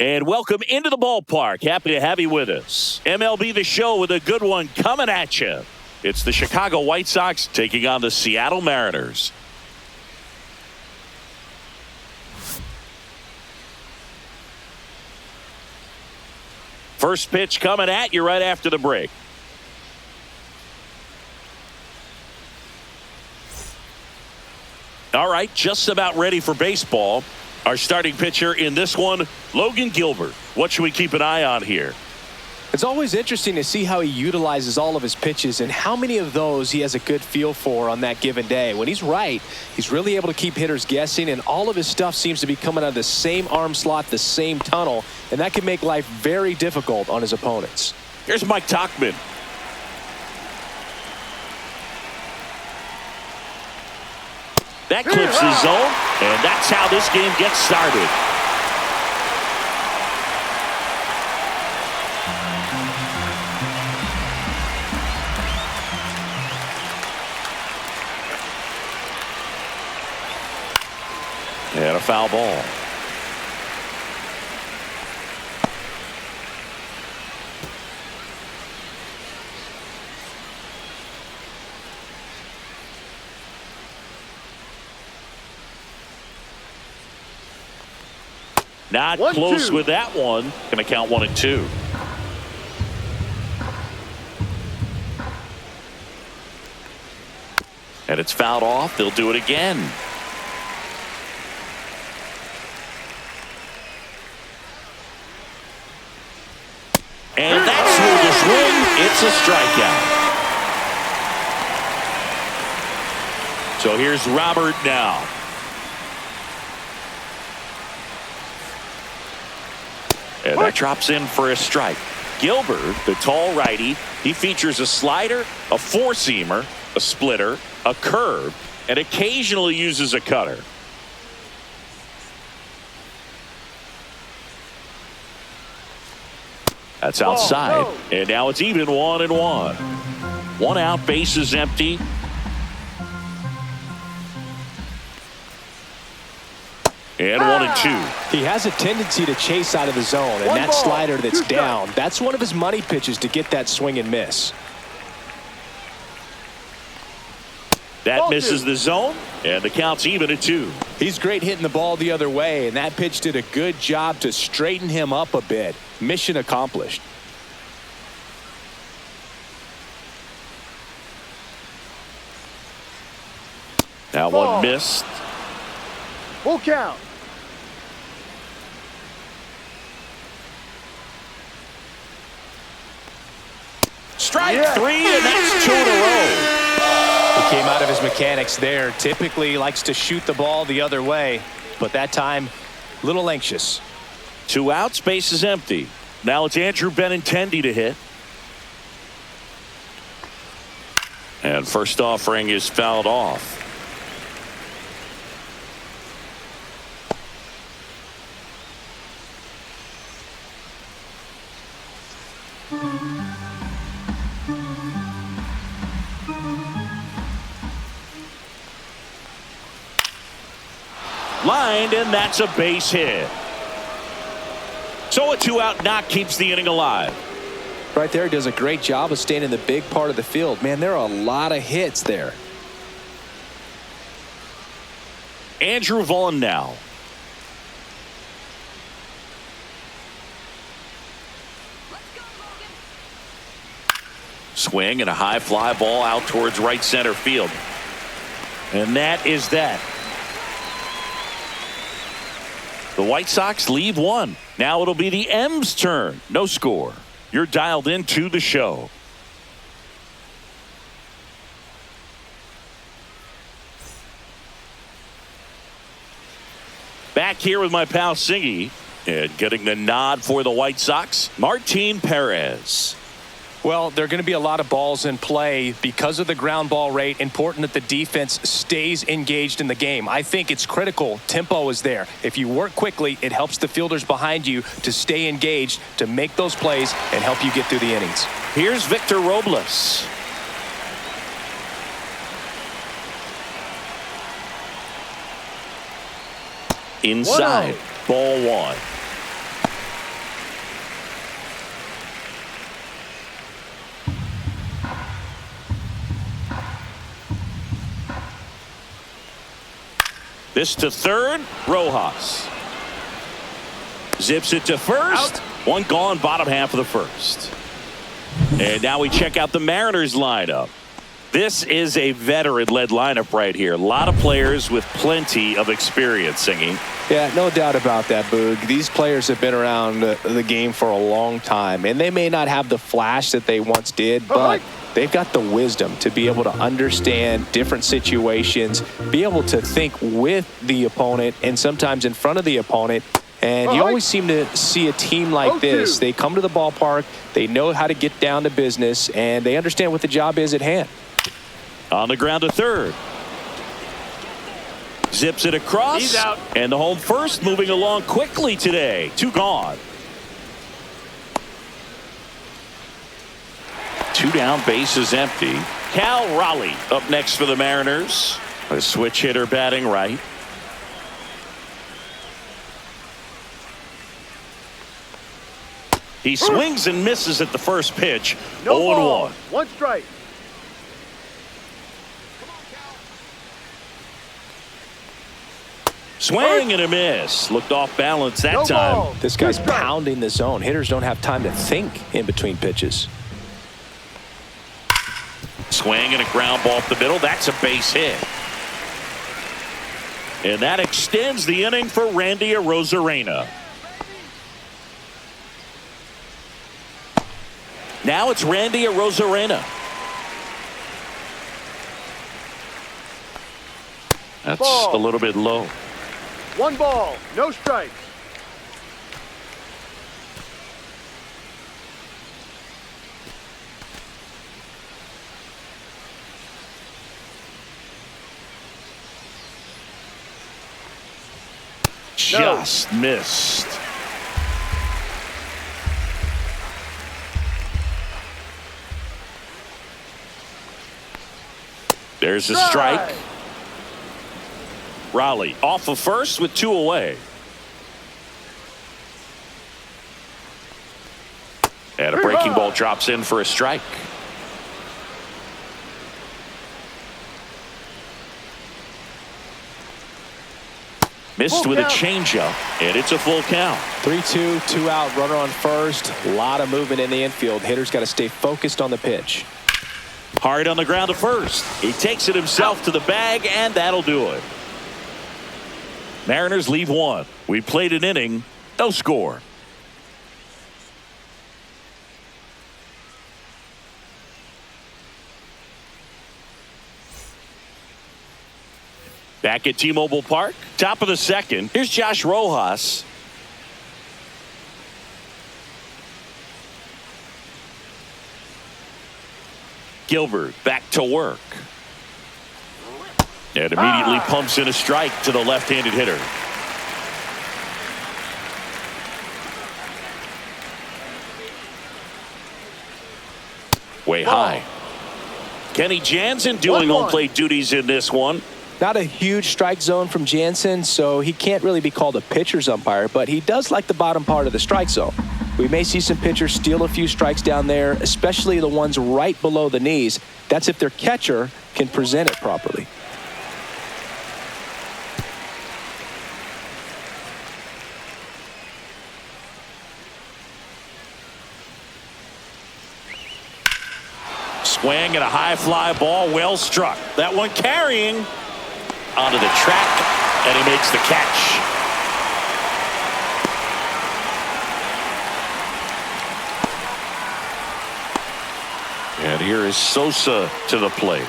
And welcome into the ballpark. Happy to have you with us. MLB The Show with a good one coming at you. It's the Chicago White Sox taking on the Seattle Mariners. First pitch coming at you right after the break. All right, just about ready for baseball. Our starting pitcher in this one, Logan Gilbert. What should we keep an eye on here? It's always interesting to see how he utilizes all of his pitches and how many of those he has a good feel for on that given day. When he's right, he's really able to keep hitters guessing, and all of his stuff seems to be coming out of the same arm slot, the same tunnel, and that can make life very difficult on his opponents. Here's Mike Tauchman. That clips the zone, and that's how this game gets started. And a foul ball. Not close with that one. Going to count 1 and 2. And it's fouled off. They'll do it again. And that's through the swing. It's a strikeout. So here's Robert now. And that drops in for a strike. Gilbert, the tall righty, he features a slider, a four-seamer, a splitter, a curve, and occasionally uses a cutter. That's outside. And now it's even 1 and 1. 1 out, base is empty. And 1 and 2. He has a tendency to chase out of the zone, and that slider that's down, that's one of his money pitches to get that swing and miss. That misses the zone, and the count's even at 2. He's great hitting the ball the other way, and that pitch did a good job to straighten him up a bit. Mission accomplished. Now one missed. Full count. Strike 3, and that's 2 in a row. He came out of his mechanics there. Typically likes to shoot the ball the other way, but that time, a little anxious. 2 outs, base is empty. Now it's Andrew Benintendi to hit. And first offering is fouled off. Lined, and that's a base hit. So a 2-out knock keeps the inning alive. Right there, he does a great job of staying in the big part of the field. Man, there are a lot of hits there. Andrew Vaughn now. Swing and a high fly ball out towards right center field. And that is that. The White Sox leave 1. Now it'll be the M's turn. No score. You're dialed into the show. Back here with my pal Singy. And getting the nod for the White Sox, Martin Perez. Well, there are going to be a lot of balls in play because of the ground ball rate. Important that the defense stays engaged in the game. I think it's critical. Tempo is there. If you work quickly, it helps the fielders behind you to stay engaged, to make those plays, and help you get through the innings. Here's Victor Robles. Inside, ball 1. This to third. Rojas zips it to first. Out. One gone, bottom half of the first. And now we check out the Mariners lineup. This is a veteran-led lineup right here. A lot of players with plenty of experience, Singing. Yeah, no doubt about that, Boog. These players have been around the game for a long time, and they may not have the flash that they once did, but they've got the wisdom to be able to understand different situations, be able to think with the opponent and sometimes in front of the opponent. And you always seem to see a team like this. They come to the ballpark, they know how to get down to business, and they understand what the job is at hand. On the ground to third. Zips it across. He's out. And the home first moving along quickly today. Two gone. Two down, bases empty. Cal Raleigh up next for the Mariners. A switch hitter batting right. He swings and misses at the first pitch. No 0-1. ball. One strike. Swing and a miss. Looked off balance that No time. ball. This guy's Good strike. pounding the zone. Hitters don't have time to think in between pitches. Swing and a ground ball up the middle. That's a base hit. And that extends the inning for Randy Arozarena. Now it's Randy Arozarena. That's Ball. a little bit low. One ball. No strikes. Just missed. There's a strike. Raleigh off of first with two away. And a breaking ball drops in for a strike. Missed with a changeup, and it's a full count. 3-2, 2 out, runner on first. A lot of movement in the infield. Hitters got to stay focused on the pitch. Hard on the ground to first. He takes it himself to the bag, and that'll do it. Mariners leave one. We played an inning, no score. Back at T-Mobile Park, top of the second. Here's Josh Rojas. Gilbert back to work. And immediately pumps in a strike to the left-handed hitter. Way high. Kenny Jansen doing home plate duties in this one. Not a huge strike zone from Jansen, so he can't really be called a pitcher's umpire, but he does like the bottom part of the strike zone. We may see some pitchers steal a few strikes down there, especially the ones right below the knees. That's if their catcher can present it properly. Swing and a high fly ball, well struck. That one carrying onto the track, and he makes the catch. And here is Sosa to the plate.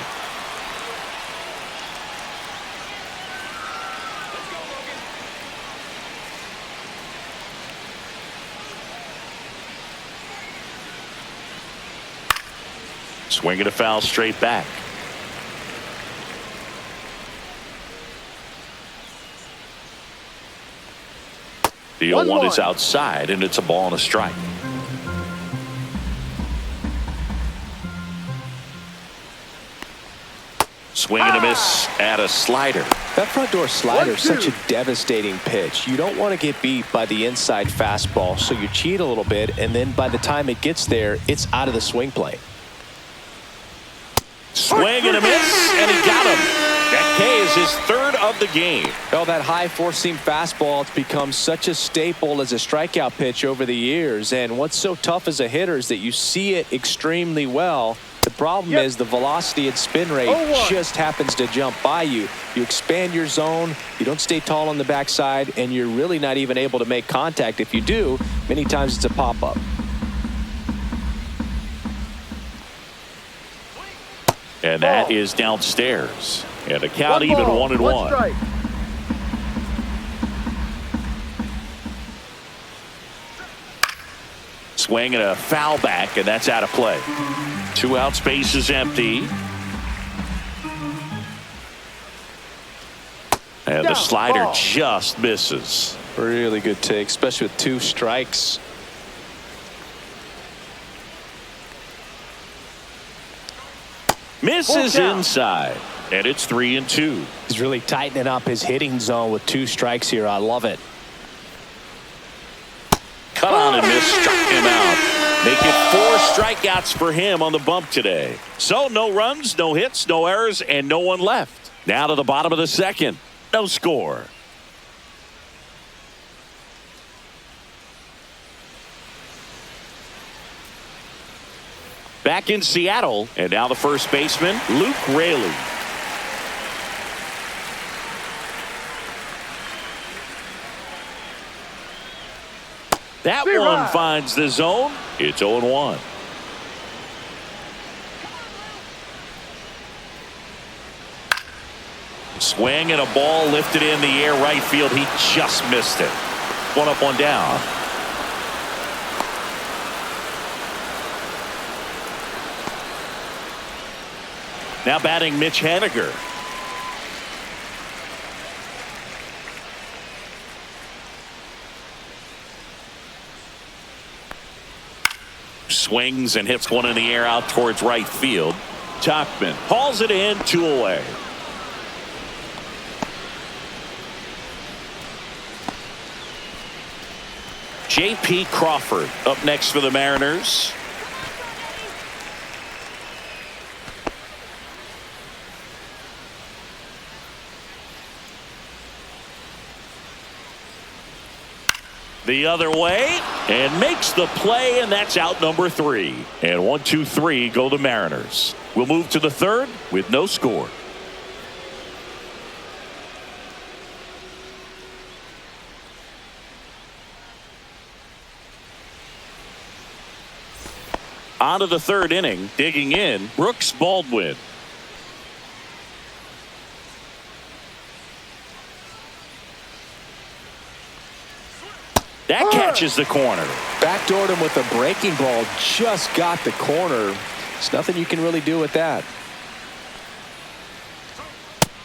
Swinging a foul straight back. The 0-1 is outside, and it's a ball and a strike. Swing and a miss at a slider. That front door slider is such a devastating pitch. You don't want to get beat by the inside fastball, so you cheat a little bit, and then by the time it gets there, it's out of the swing plane. Swing and a miss, and he got him. That K is his third of the game. Well, that high four-seam fastball has become such a staple as a strikeout pitch over the years. And what's so tough as a hitter is that you see it extremely well. The problem is the velocity and spin rate just happens to jump by you. You expand your zone, you don't stay tall on the backside, and you're really not even able to make contact. If you do, many times it's a pop-up. And that is downstairs. And the count even 1-1. Strike. Swing and a foul back, and that's out of play. 2 out, space is empty. And the slider just misses. Really good take, especially with 2 strikes. Misses inside, and it's 3-2. He's really tightening up his hitting zone with 2 strikes here. I love it. Cut on and miss, struck him out. Make it 4 strikeouts for him on the bump today. So no runs, no hits, no errors, and no one left. Now to the bottom of the second. No score. Back in Seattle, and now the first baseman, Luke Raley. That one finds the zone. It's 0-1. Swing and a ball lifted in the air right field. He just missed it. 1 up, 1 down. Now batting Mitch Haniger. Swings and hits one in the air out towards right field. Topman hauls it in, 2 away. J.P. Crawford up next for the Mariners. The other way and makes the play, and that's out number 3. And 1, 2, 3 go the Mariners. We'll move to the third with no score. On to the third inning, digging in, Brooks Baldwin. That catches the corner. Backdoored him with a breaking ball. Just got the corner. There's nothing you can really do with that.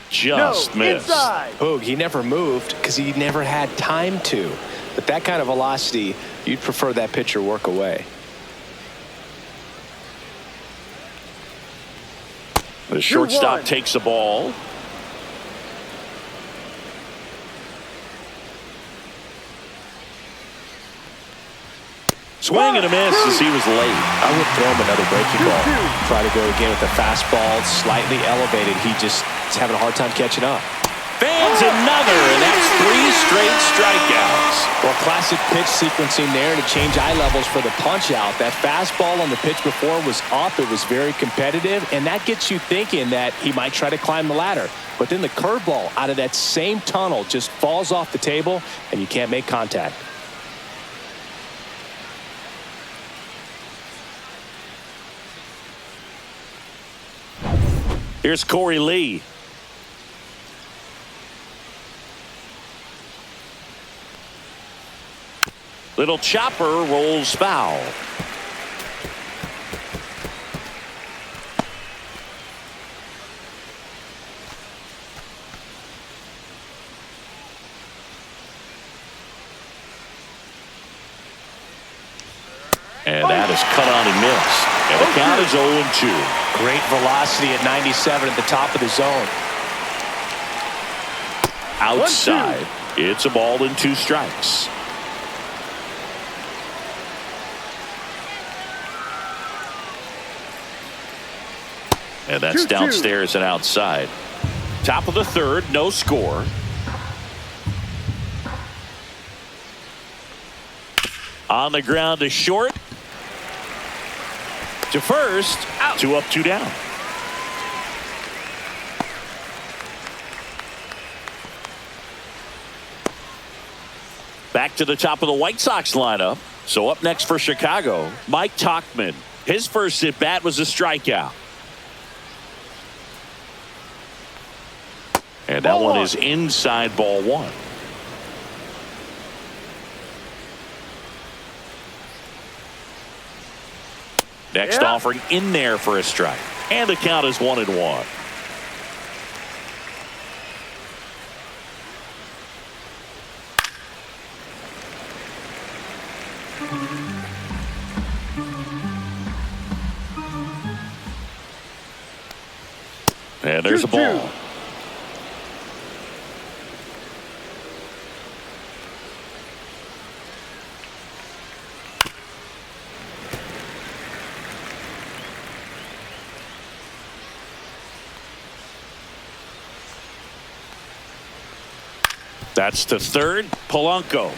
Just missed. Boog, he never moved because he never had time to. But that kind of velocity, you'd prefer that pitcher work away. The shortstop takes the ball. Swing and a miss as he was late. I would throw him another breaking ball. Try to go again with the fastball, slightly elevated. He just is having a hard time catching up. Fans another, and that's 3 straight strikeouts. Well, classic pitch sequencing there to change eye levels for the punch out. That fastball on the pitch before was up. It was very competitive, and that gets you thinking that he might try to climb the ladder. But then the curveball out of that same tunnel just falls off the table, and you can't make contact. Here's Corey Lee. Little chopper rolls foul. And that is cut on and missed. And the count is 0-2. Great velocity at 97 at the top of the zone. Outside. It's a ball and 2 strikes. And that's downstairs and outside. Top of the third, no score. On the ground to short. To first. Out. 2 up, 2 down. Back to the top of the White Sox lineup. So up next for Chicago, Mike Tauchman. His first at bat was a strikeout. And that one is inside, ball 1. Next offering in there for a strike. And the count is 1-1. And there's a ball. That's to third. Polanco.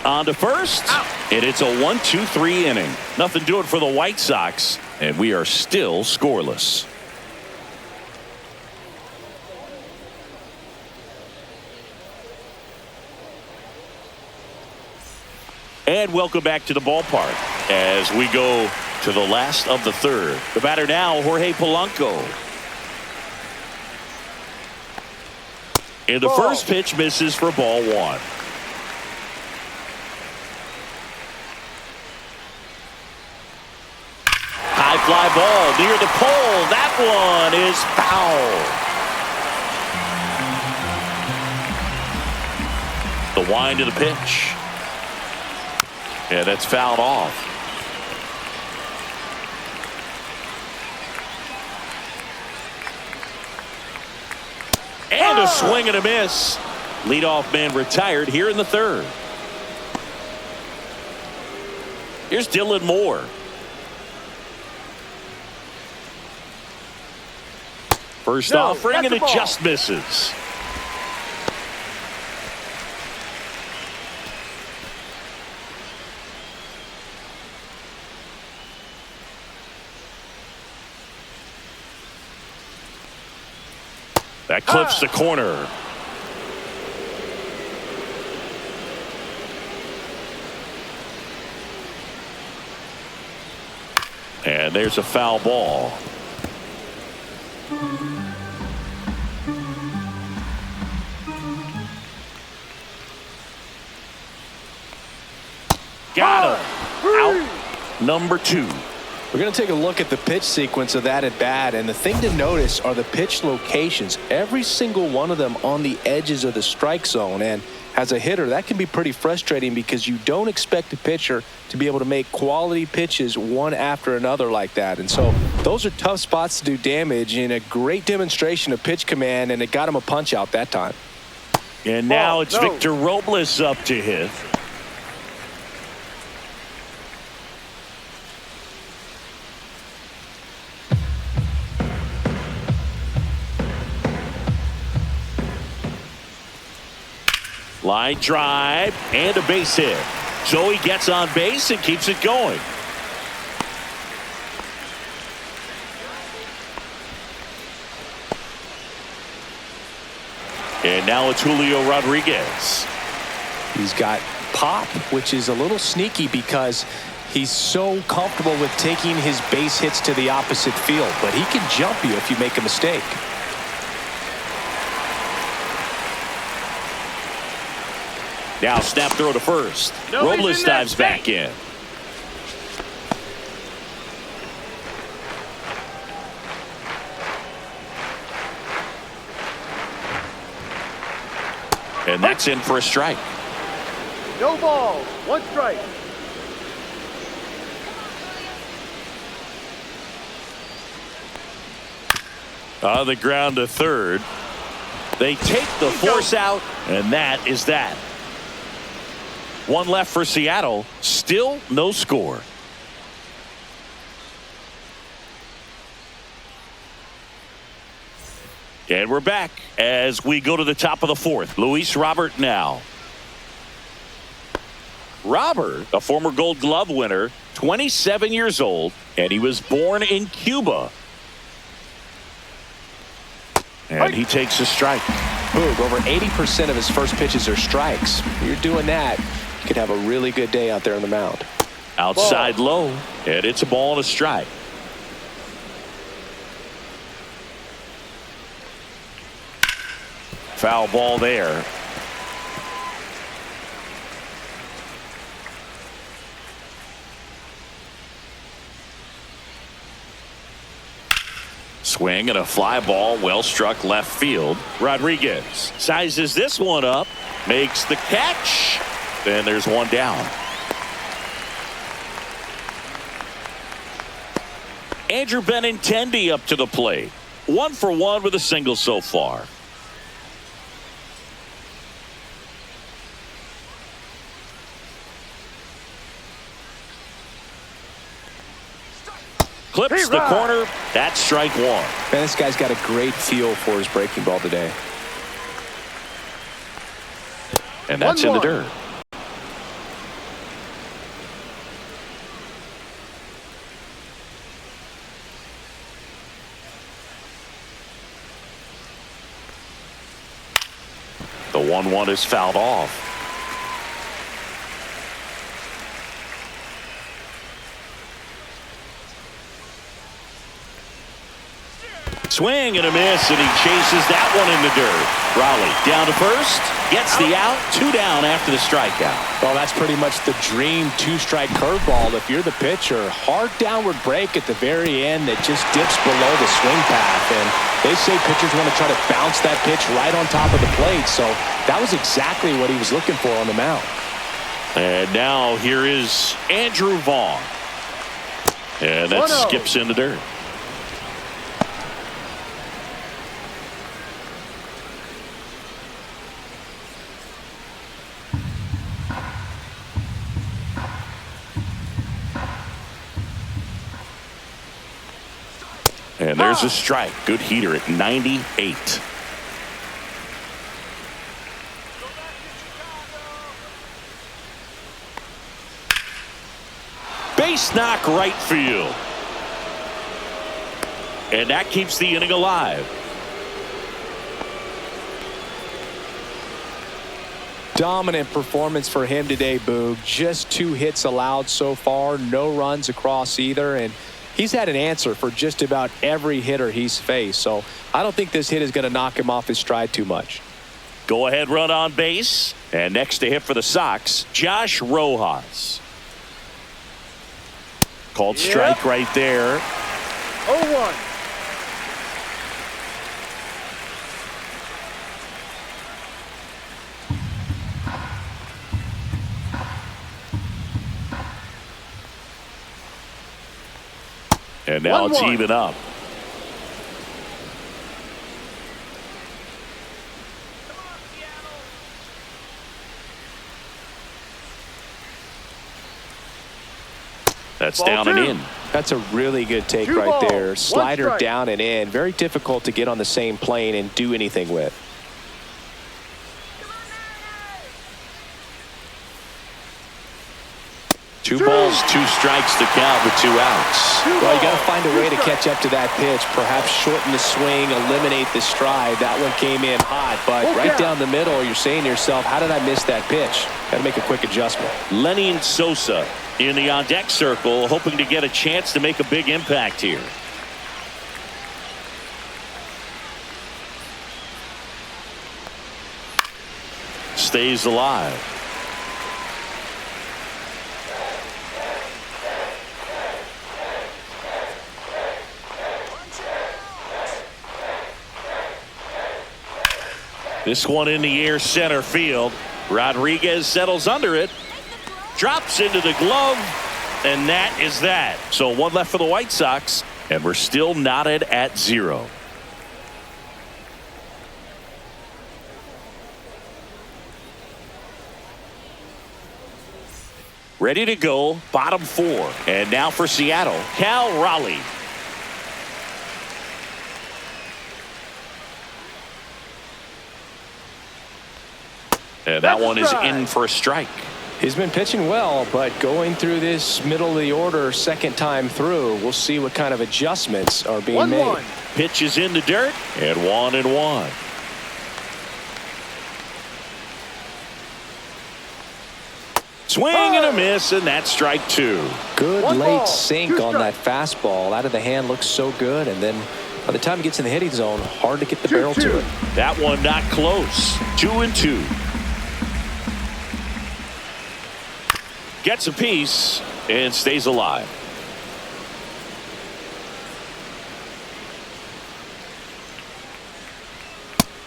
On to first. Out. And it's a 1-2-3 inning. Nothing doing for the White Sox. And we are still scoreless. And welcome back to the ballpark as we go to the last of the third. The batter now, Jorge Polanco. And the first pitch misses for ball 1. High fly ball near the pole. That one is foul. The wind of the pitch. Yeah, that's fouled off. And a swing and a miss. Leadoff man retired here in the third. Here's Dylan Moore. First offering, and it just misses. That clips the corner. And there's a foul ball. Got him. Out number 2. We're going to take a look at the pitch sequence of that at bat, and the thing to notice are the pitch locations. Every single one of them on the edges of the strike zone, and as a hitter, that can be pretty frustrating because you don't expect a pitcher to be able to make quality pitches one after another like that. And so those are tough spots to do damage, and a great demonstration of pitch command, and it got him a punch out that time. And now it's Victor Robles up to hit. Line drive and a base hit. So he gets on base and keeps it going. And now it's Julio Rodriguez. He's got pop, which is a little sneaky because he's so comfortable with taking his base hits to the opposite field, but he can jump you if you make a mistake. Now snap throw to first. Robles dives back in. And that's in for a strike. No balls, 1 strike. On the ground to third. They take the force out, and that is that. 1 left for Seattle. Still no score. And we're back as we go to the top of the fourth. Luis Robert now. Robert, a former Gold Glove winner, 27 years old, and he was born in Cuba. And he takes a strike. Boog, over 80% of his first pitches are strikes. If you're doing that, you could have a really good day out there on the mound. Outside low, and it's a ball and a strike. Foul ball there. Swing and a fly ball, well struck left field. Rodriguez sizes this one up, makes the catch. Then there's one down. Andrew Benintendi up to the plate. 1 for 1 with a single so far. Clips the corner. That's strike one. Man, this guy's got a great feel for his breaking ball today. And that's in the dirt. The 1-1 is fouled off. Swing and a miss, and he chases that one in the dirt. Raleigh down to first, gets the out, 2 down after the strikeout. Well, that's pretty much the dream 2-strike curveball. If you're the pitcher, hard downward break at the very end that just dips below the swing path. And they say pitchers want to try to bounce that pitch right on top of the plate. So that was exactly what he was looking for on the mound. And now here is Andrew Vaughn. And that skips in the dirt. And there's a strike. Good heater at 98. Base knock right field. And that keeps the inning alive. Dominant performance for him today, Boog. Just 2 hits allowed so far. No runs across either. And he's had an answer for just about every hitter he's faced. So I don't think this hit is going to knock him off his stride too much. Go ahead run on base. And next to hit for the Sox, Josh Rojas. Called strike right there. 0-1. And now it's even up. That's down and in. That's a really good take right there. Slider down and in. Very difficult to get on the same plane and do anything with. Two balls, 2 strikes to count with 2 outs. Well, you got to find a way to catch up to that pitch. Perhaps shorten the swing, eliminate the stride. That one came in hot, but right down the middle, you're saying to yourself, how did I miss that pitch? Got to make a quick adjustment. Lenny Sosa in the on-deck circle, hoping to get a chance to make a big impact here. Stays alive. This one in the air center field. Rodriguez settles under it. Drops into the glove. And that is that. So 1 left for the White Sox. And we're still knotted at 0. Ready to go. Bottom 4. And now for Seattle, Cal Raleigh. And that one is in for a strike. He's been pitching well, but going through this middle of the order second time through, we'll see what kind of adjustments are being made. Pitch is in the dirt, and 1-1. Swing and a miss, and that's strike 2. Good late sink on that fastball. Out of the hand looks so good, and then by the time it gets in the hitting zone, hard to get the barrel to it. That one not close. 2-2. Gets a piece and stays alive.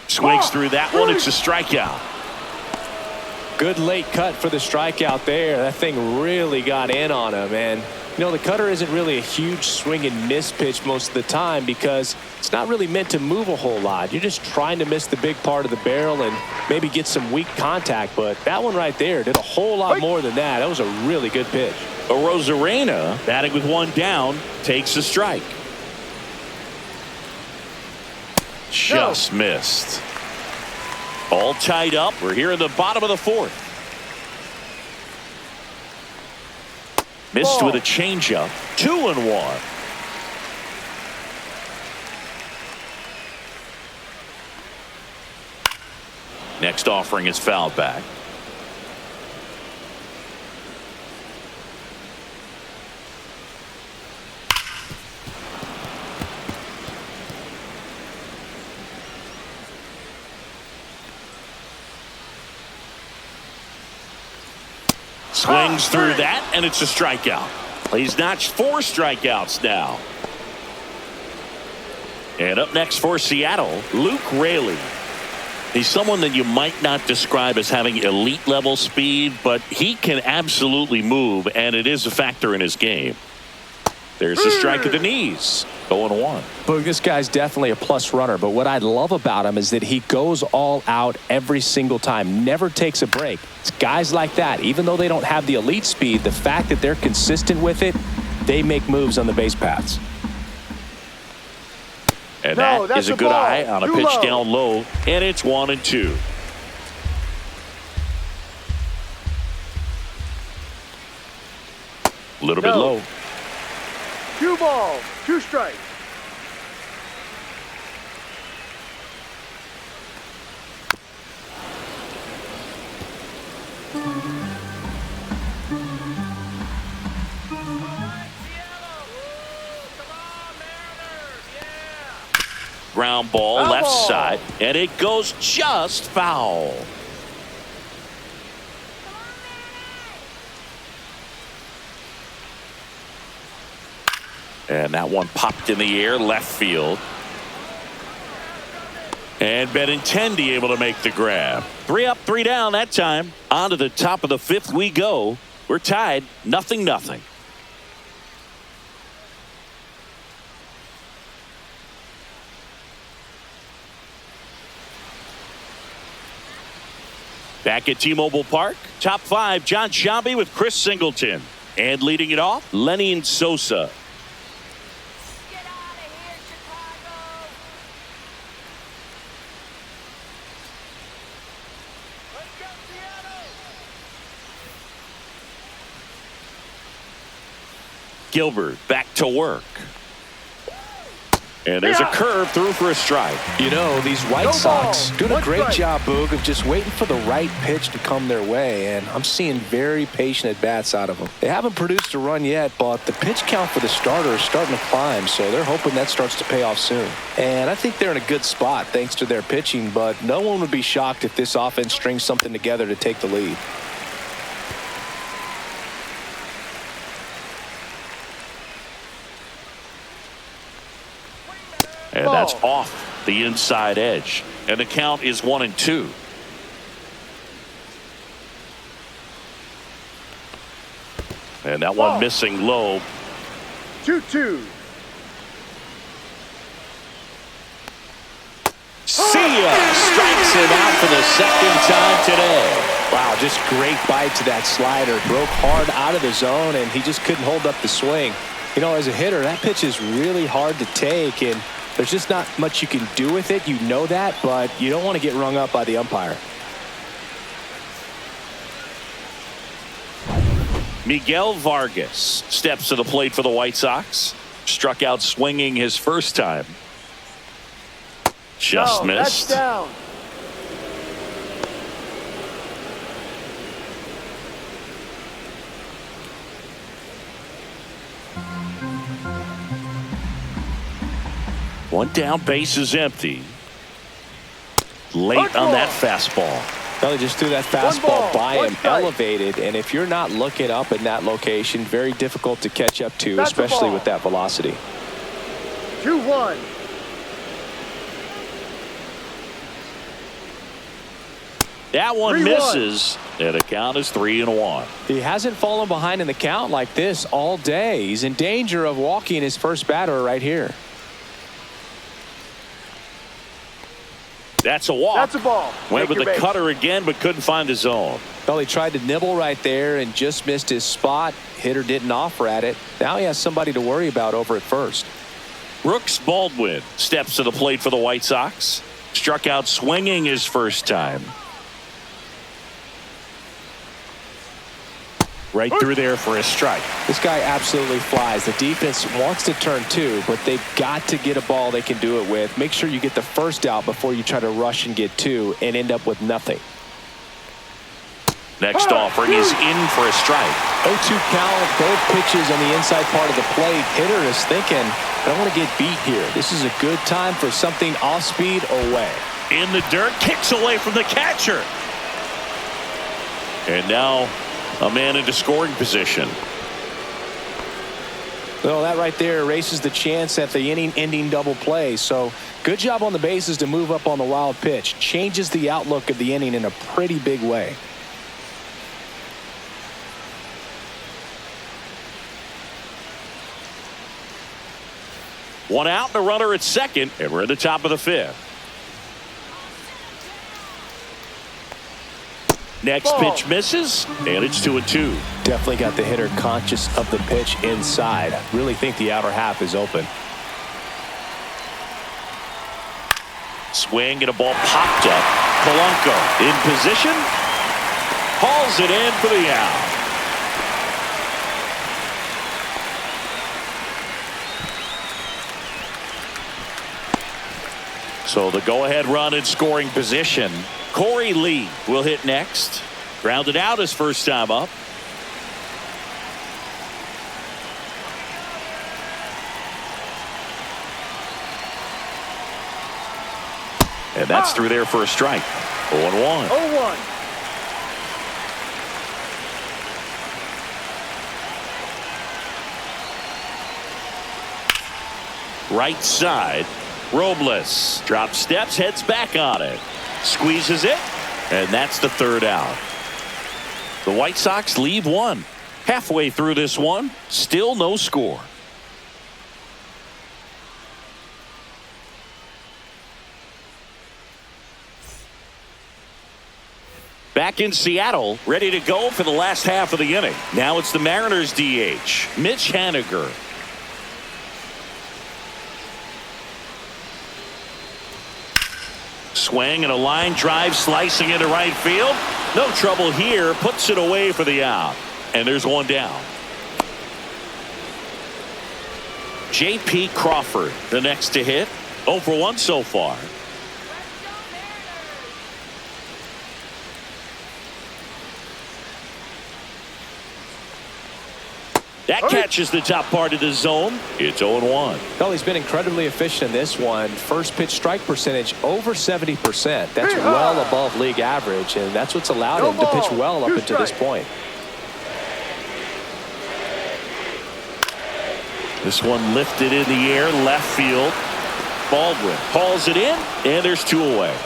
Swings through that one. It's a strikeout. Good late cut for the strikeout there. That thing really got in on him. And, you know, the cutter isn't really a huge swing and miss pitch most of the time because it's not really meant to move a whole lot. You're just trying to miss the big part of the barrel and maybe get some weak contact. But that one right there did a whole lot more than that. That was a really good pitch. Rosarena, batting with one down, takes a strike. Just missed. All tied up. We're here in the bottom of the fourth. Missed with a changeup. 2-1. Next offering is fouled back. Swings through that, and it's a strikeout. He's notched 4 strikeouts now. And up next for Seattle, Luke Raley. He's someone that you might not describe as having elite level speed, but he can absolutely move, and it is a factor in his game. There's a strike at the knees. 0-1. But this guy's definitely a plus runner. But what I love about him is that he goes all out every single time, never takes a break. It's guys like that, even though they don't have the elite speed, the fact that they're consistent with it, they make moves on the base paths. And that is a good eye on a pitch down low, and it's 1-2. A little bit low. 2 balls, 2 strikes. Ground ball, left side, and it goes just foul. And that one popped in the air, left field. And Benintendi able to make the grab. 3 up, 3 down that time. On to the top of the 5th we go. We're tied, 0-0. Back at T-Mobile Park, top 5, John Sciambi with Chris Singleton. And leading it off, Lenny Sosa. Gilbert back to work. And there's a curve through for a strike. You know, these White Sox doing a great job, Boog, of just waiting for the right pitch to come their way. And I'm seeing very patient at-bats out of them. They haven't produced a run yet, but the pitch count for the starter is starting to climb, so they're hoping that starts to pay off soon. And I think they're in a good spot thanks to their pitching, but no one would be shocked if this offense strings something together to take the lead. And that's off the inside edge. And the count is 1-2. And that one missing low. 2-2. See ya! Strikes him out for the 2nd time today. Wow, just great bite to that slider. Broke hard out of the zone, and he just couldn't hold up the swing. You know, as a hitter, that pitch is really hard to take, and there's just not much you can do with it. You know that, but you don't want to get rung up by the umpire. Miguel Vargas steps to the plate for the White Sox. Struck out swinging his first time. Just missed. That's down. One down, base is empty. Late on that fastball. Well, he just threw that fastball by him, strike. elevated, and if you're not looking up in that location, very difficult to catch up to, That's a especially ball. with that velocity. 2-1. That one 3-1. misses, and the count is 3-1. He hasn't fallen behind in the count like this all day. He's in danger of walking his first batter right here. That's a walk. That's a ball. Went Take with your the base. cutter again, but couldn't find his zone. Well, he tried to nibble right there and just missed his spot. Hitter didn't offer at it. Now he has somebody to worry about over at first. Brooks Baldwin steps to the plate for the White Sox. Struck out swinging his first time. Right through there for a strike. This guy absolutely flies. The defense wants to turn two, but they've got to get a ball they can do it with. Make sure you get the first out before you try to rush and get two and end up with nothing. Next offering is in for a strike. 0-2 count, both pitches on the inside part of the plate. Hitter is thinking, I don't want to get beat here. This is a good time for something off speed away. In the dirt, kicks away from the catcher. And now a man into scoring position. Well, that right there erases the chance at the inning-ending double play. So good job on the bases to move up on the wild pitch. Changes the outlook of the inning in a pretty big way. One out and a runner at second, and we're at the top of the fifth. Next Ball. pitch misses, and it's 2-2. Definitely got the hitter conscious of the pitch inside. Really think the outer half is open. Swing and a ball popped up. Polanco in position. Hauls it in for the out. So the go-ahead run in scoring position. Corey Lee will hit next. Grounded out his first time up. And that's through there for a strike. 0-1. 0-1. Right side. Robles drops steps, heads back on it. Squeezes it, and that's the third out. The White Sox leave one. Halfway through this one, still no score. Back in Seattle, ready to go for the last half of the inning. Now it's the Mariners DH, Mitch Haniger. Swing and a line drive slicing into right field. No trouble here. Puts it away for the out. And there's one down. J.P. Crawford, the next to hit. 0 for 1 so far. That catches the top part of the zone. It's 0-1. Well, he's been incredibly efficient in this one. First pitch strike percentage over 70%. That's well above league average, and that's what's allowed him to pitch well up until this point. This one lifted in the air, left field. Baldwin hauls it in, and there's 2 away.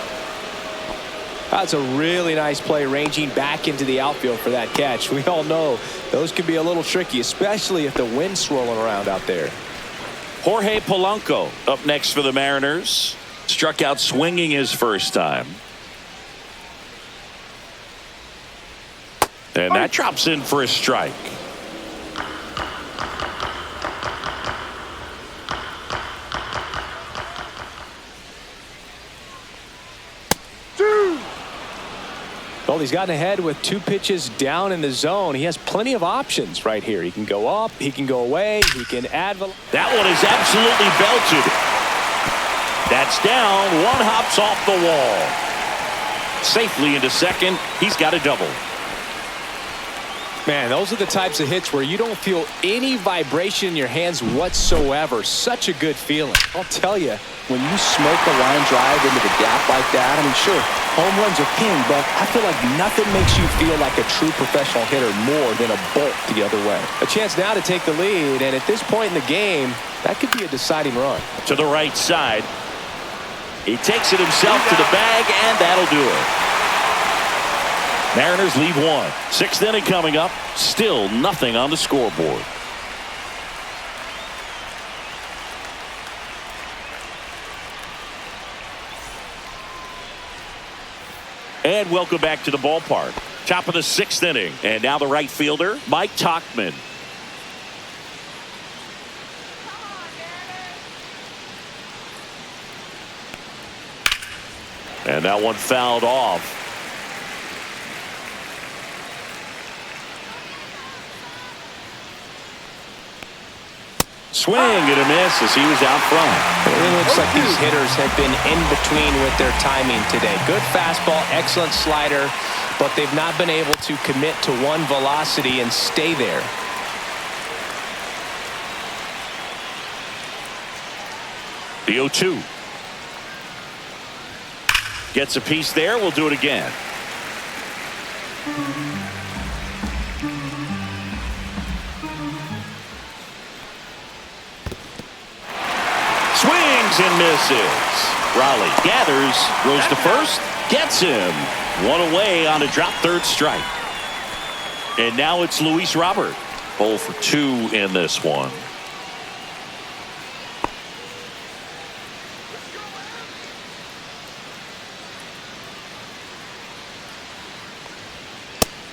That's a really nice play, ranging back into the outfield for that catch. We all know those can be a little tricky, especially if the wind's swirling around out there. Jorge Polanco up next for the Mariners. Struck out swinging his first time. And that drops in for a strike. Well, he's gotten ahead with 2 pitches down in the zone. He has plenty of options right here. He can go up, he can go away, he can add. That one is absolutely belted. That's down. One hops off the wall. Safely into second. He's got a double. Man, those are the types of hits where you don't feel any vibration in your hands whatsoever. Such a good feeling. I'll tell you, when you smoke a line drive into the gap like that, I mean, sure, home runs are king, but I feel like nothing makes you feel like a true professional hitter more than a bolt the other way. A chance now to take the lead, and at this point in the game, that could be a deciding run. To the right side. He takes it himself to the bag, and that'll do it. Mariners lead 1. 6th inning coming up. Still nothing on the scoreboard. And welcome back to the ballpark. Top of the 6th inning. And now the right fielder, Mike Tauchman. And that one fouled off. Swing and a miss as he was out front. It looks like these hitters have been in between with their timing today. Good fastball, excellent slider, but they've not been able to commit to one velocity and stay there. The 0-2. Gets a piece there. We'll do it again. Swings and misses. Raleigh gathers, goes to first, gets him. One away on a drop third strike. And now it's Luis Robert. 0 for 2 in this one.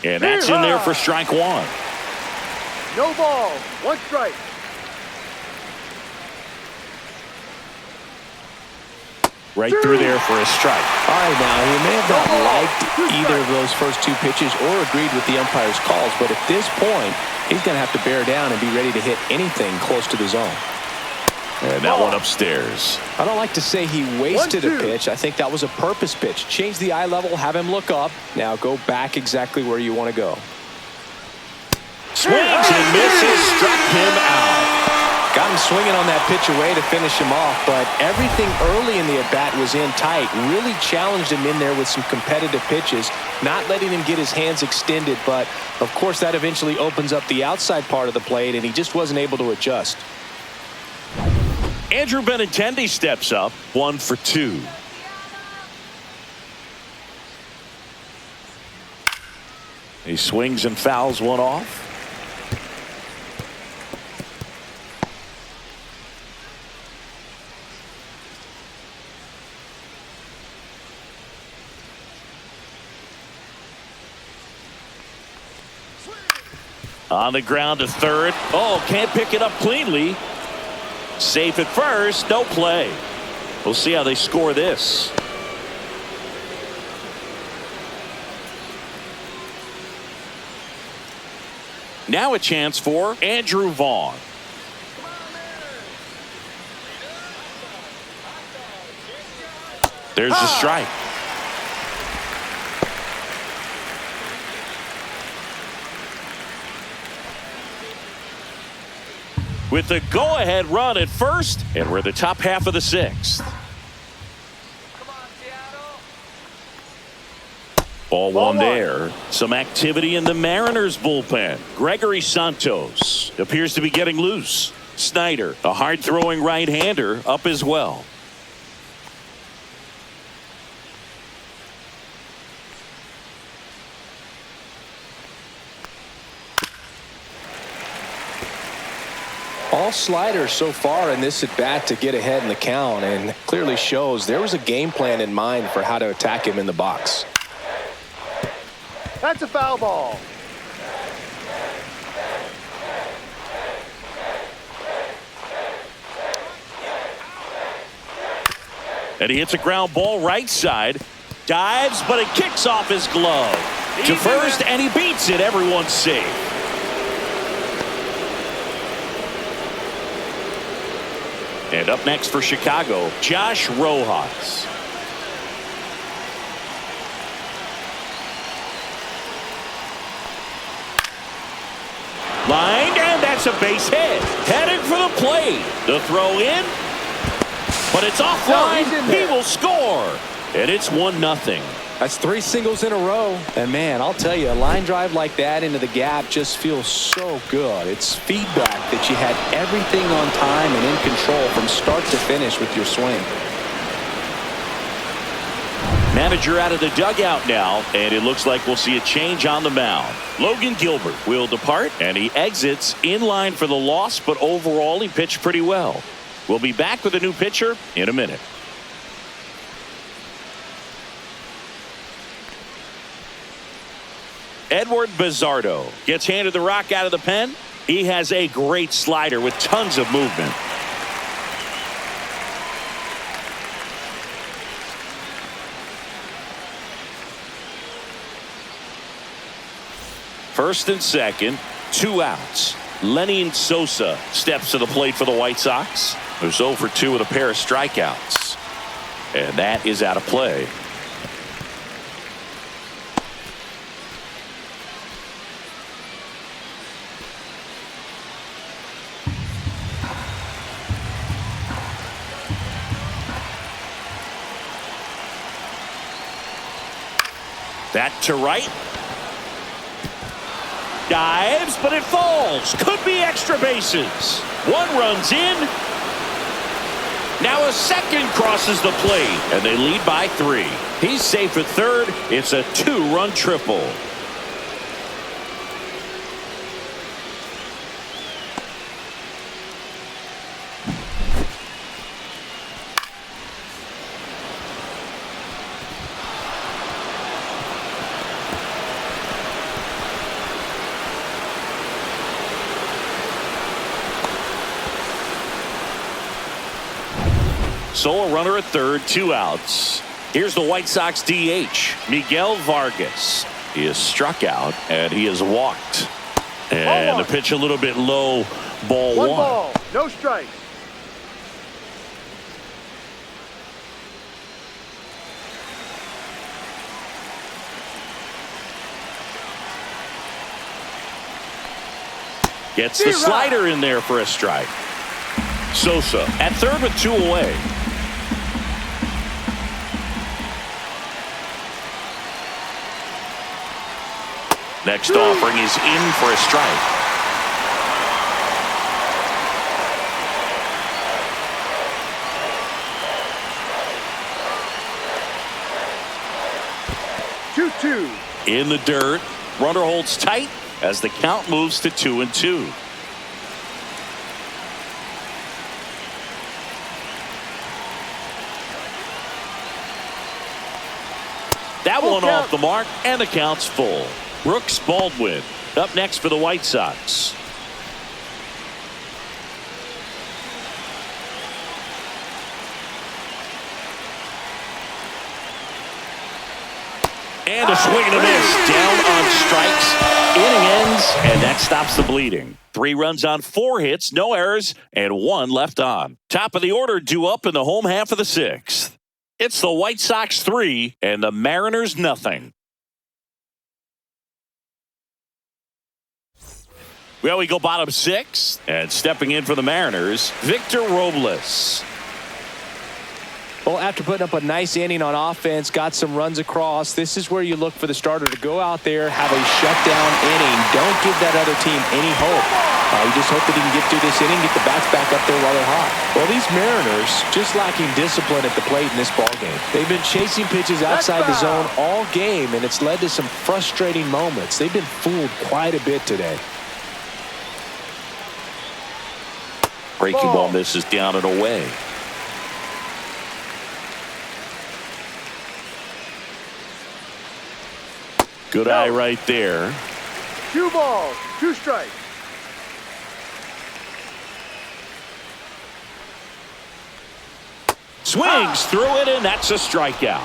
And that's in there for strike 1. No ball. 1 strike. Right through there for a strike. All right, now, he may have not liked either of those first 2 pitches or agreed with the umpire's calls, but at this point, he's going to have to bear down and be ready to hit anything close to the zone. And that one upstairs. I don't like to say he wasted a pitch. I think that was a purpose pitch. Change the eye level, have him look up. Now go back exactly where you want to go. Swings and misses, struck him out. Got him swinging on that pitch away to finish him off, but everything early in the at-bat was in tight. Really challenged him in there with some competitive pitches, not letting him get his hands extended, but of course that eventually opens up the outside part of the plate, and he just wasn't able to adjust. Andrew Benintendi steps up, 1 for 2. He swings and fouls one off. On the ground to third. Oh, can't pick it up cleanly. Safe at first, no play. We'll see how they score this. Now a chance for Andrew Vaughn. There's the strike. With the go-ahead run at first, and we're the top half of the 6th. Ball one there. Some activity in the Mariners bullpen. Gregory Santos appears to be getting loose. Snyder, a hard-throwing right-hander, up as well. All sliders so far in this at-bat to get ahead in the count, and clearly shows there was a game plan in mind for how to attack him in the box. That's a foul ball. And he hits a ground ball right side. Dives, but it kicks off his glove. To first, and he beats it. Everyone's safe. And up next for Chicago, Josh Rojas. Lined, and that's a base hit. Headed for the plate. The throw in, but it's offline. He will score, and it's 1-0. That's 3 singles in a row. And, man, I'll tell you, a line drive like that into the gap just feels so good. It's feedback that you had everything on time and in control from start to finish with your swing. Manager out of the dugout now, and it looks like we'll see a change on the mound. Logan Gilbert will depart, and he exits in line for the loss, but overall he pitched pretty well. We'll be back with a new pitcher in a minute. Edward Bizzardo gets handed the rock out of the pen. He has a great slider with tons of movement. First and second, 2 outs. Lenny Sosa steps to the plate for the White Sox. Who's 0 for 2 with a pair of strikeouts. And that is out of play. That to right. Dives, but it falls. Could be extra bases. 1 runs in. Now a second crosses the plate, and they lead by 3. He's safe at third. It's a 2-run triple. So a runner at third, 2 outs. Here's the White Sox DH, Miguel Vargas. He is struck out, and he is walked. And the pitch a little bit low, ball 1. 1 ball, no strikes. Gets the slider in there for a strike. Sosa at third with 2 away. Next offering is in for a strike. Two. In the dirt. Runner holds tight as the count moves to 2-2. That one off the mark, and the count's full. Brooks Baldwin up next for the White Sox. And a swing and a miss. Down on strikes. Inning ends, and that stops the bleeding. 3 runs on 4 hits, no errors, and 1 left on. Top of the order due up in the home half of the 6th. It's the White Sox 3 and the Mariners nothing. Well, we go bottom 6, and stepping in for the Mariners, Victor Robles. Well, after putting up a nice inning on offense, got some runs across, this is where you look for the starter to go out there, have a shutdown inning. Don't give that other team any hope. You just hope that he can get through this inning, get the bats back up there while they're hot. Well, these Mariners just lacking discipline at the plate in this ballgame. They've been chasing pitches outside the zone all game, and it's led to some frustrating moments. They've been fooled quite a bit today. Breaking ball misses down and away. Good eye right there. 2 balls, 2 strikes. Swings through it, and that's a strikeout.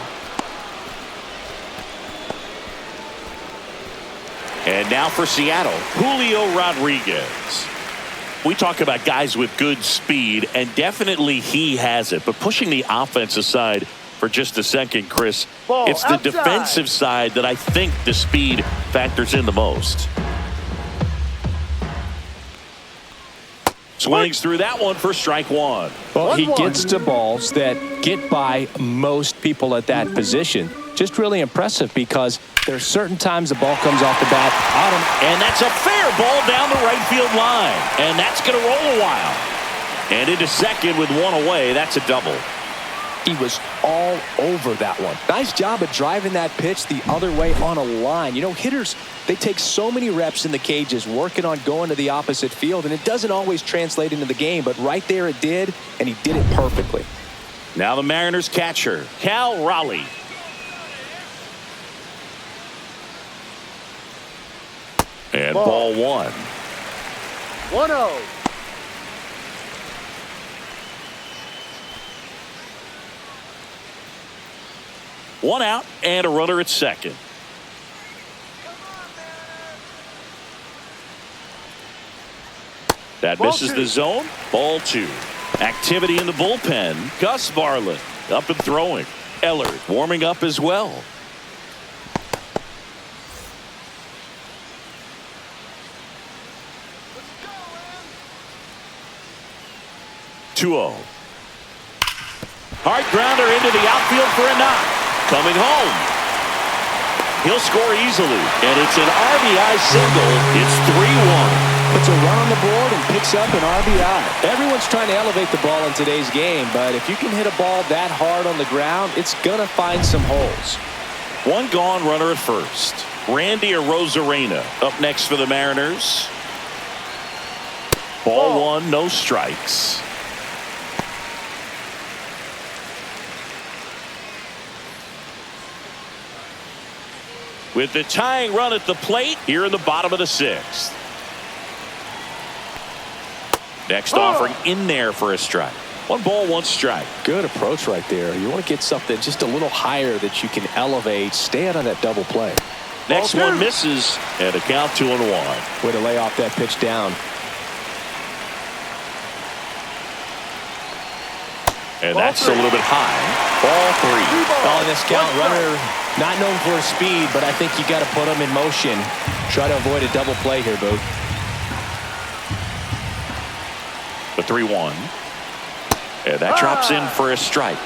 And now for Seattle, Julio Rodriguez. We talk about guys with good speed, and definitely he has it. But pushing the offense aside for just a second, Chris, Ball it's the outside. defensive side that I think the speed factors in the most. Swings through that one for strike one. Well, he 1-1. gets to balls that get by most people at that position. Just really impressive because there's certain times the ball comes off the bat on him. And that's a fair ball down the right field line. And that's going to roll a while. And into second with one away. That's a double. He was all over that one. Nice job of driving that pitch the other way on a line. You know, hitters, they take so many reps in the cages working on going to the opposite field, and it doesn't always translate into the game, but right there it did, and he did it perfectly. Now the Mariners catcher, Cal Raleigh. And ball one. 1-0. One out and a runner at second. That misses the zone. Ball two. Activity in the bullpen. Gus Varland up and throwing. Ellard warming up as well. Let's go, 2-0. Hard grounder into the outfield for a knock. Coming home. He'll score easily. And it's an RBI single. It's 3-1. Puts a run on the board and picks up an RBI. Everyone's trying to elevate the ball in today's game, but if you can hit a ball that hard on the ground, it's going to find some holes. One gone, runner at first. Randy Arozarena up next for the Mariners. Ball one, no strikes. With the tying run at the plate here in the bottom of the sixth. Next offering in there for a strike. 1 ball, 1 strike. Good approach right there. You want to get something just a little higher that you can elevate. Stay out on that double play. Next one misses, and a count 2-1. Way to lay off that pitch down. And that's a little bit high. Ball 3. On this count, runner not known for his speed, but I think you got to put him in motion. Try to avoid a double play here, Boo. The 3-1. And that drops in for a strike.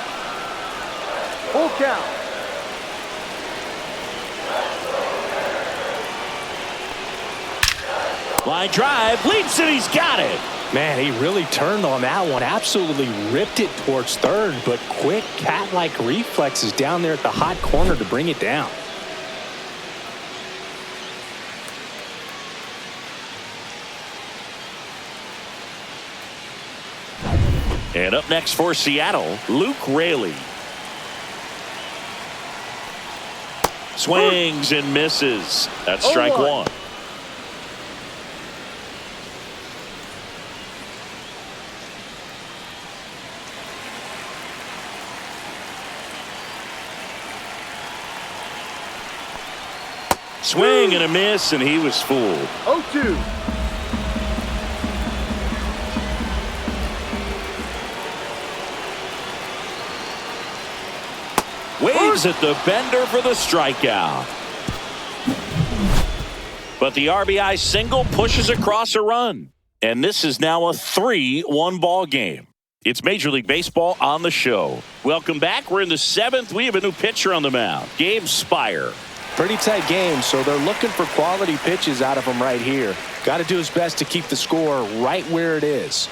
Full count. Line drive, leaps it, he's got it. Man, he really turned on that one. Absolutely ripped it towards third, but quick cat-like reflexes down there at the hot corner to bring it down. And up next for Seattle, Luke Raley. Swings and misses. That's strike 1. Swing and a miss, and he was fooled. 0-2. Waves at the bender for the strikeout. But the RBI single pushes across a run. And this is now a 3-1 ball game. It's Major League Baseball on the show. Welcome back. We're in the 7th. We have a new pitcher on the mound, Gabe Spire. Pretty tight game, so they're looking for quality pitches out of him right here. Got to do his best to keep the score right where it is.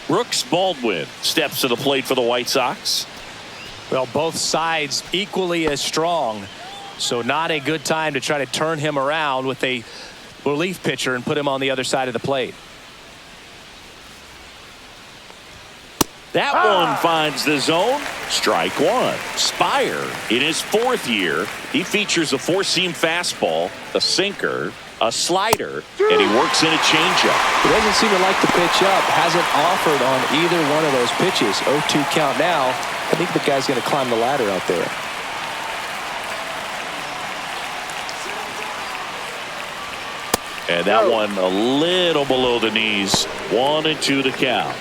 Brooks Baldwin steps to the plate for the White Sox. Well, both sides equally as strong, so not a good time to try to turn him around with a relief pitcher and put him on the other side of the plate. That one finds the zone. Strike 1. Spire, in his 4th year, he features a 4-seam fastball, a sinker, a slider, and he works in a changeup. He doesn't seem to like the pitch up. Hasn't offered on either one of those pitches. 0-2 count now. I think the guy's going to climb the ladder out there. And that one a little below the knees. 1-2 the count.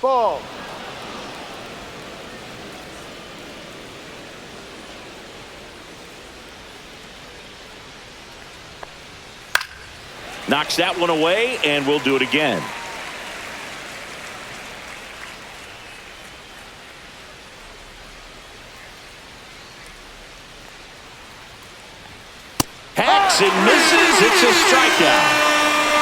Ball. Knocks that one away, and we'll do it again. Hacks and misses. It's a strikeout.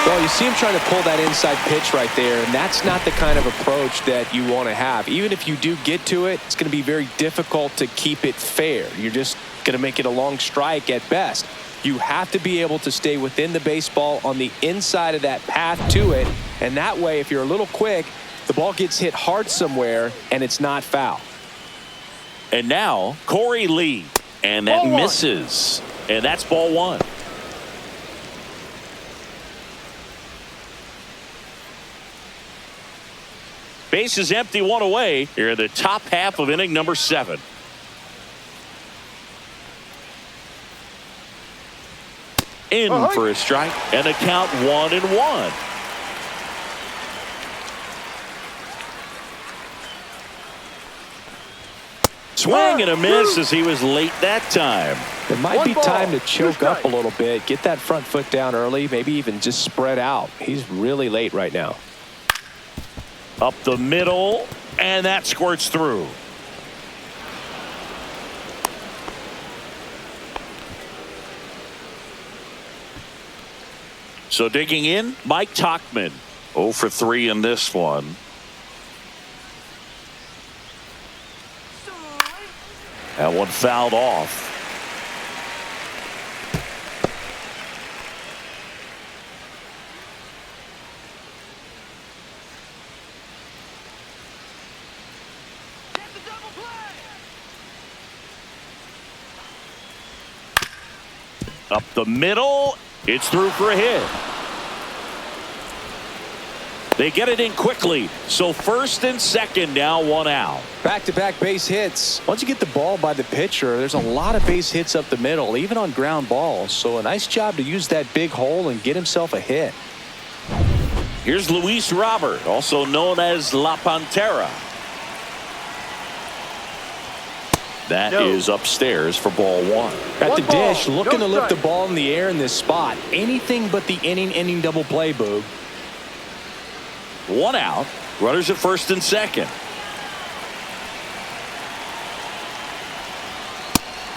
Well, you see him trying to pull that inside pitch right there, and that's not the kind of approach that you want to have. Even if you do get to it, it's going to be very difficult to keep it fair. You're just going to make it a long strike at best. You have to be able to stay within the baseball on the inside of that path to it, and that way, if you're a little quick, the ball gets hit hard somewhere, and it's not foul. And now, Corey Lee. And that misses. And that's ball one. Base is empty, one away here in the top half of inning number 7. In for a strike and a count 1-1. Swing and a miss as he was late that time. It might be time to choke up a little bit, get that front foot down early, maybe even just spread out. He's really late right now. Up the middle, and that squirts through. So digging in, Mike Tauchman. 0 for 3 in this one. That one fouled off. Up the middle. It's through for a hit. They get it in quickly. So first and second now, 1 out. Back-to-back base hits. Once you get the ball by the pitcher, there's a lot of base hits up the middle, even on ground balls. So a nice job to use that big hole and get himself a hit. Here's Luis Robert, also known as La Pantera. That is upstairs for ball one. At the dish, looking to lift the ball in the air in this spot. Anything but the inning double play, Boog. 1 out. Runners at first and second.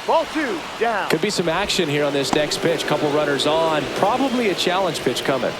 Ball 2 down. Could be some action here on this next pitch. Couple runners on. Probably a challenge pitch coming.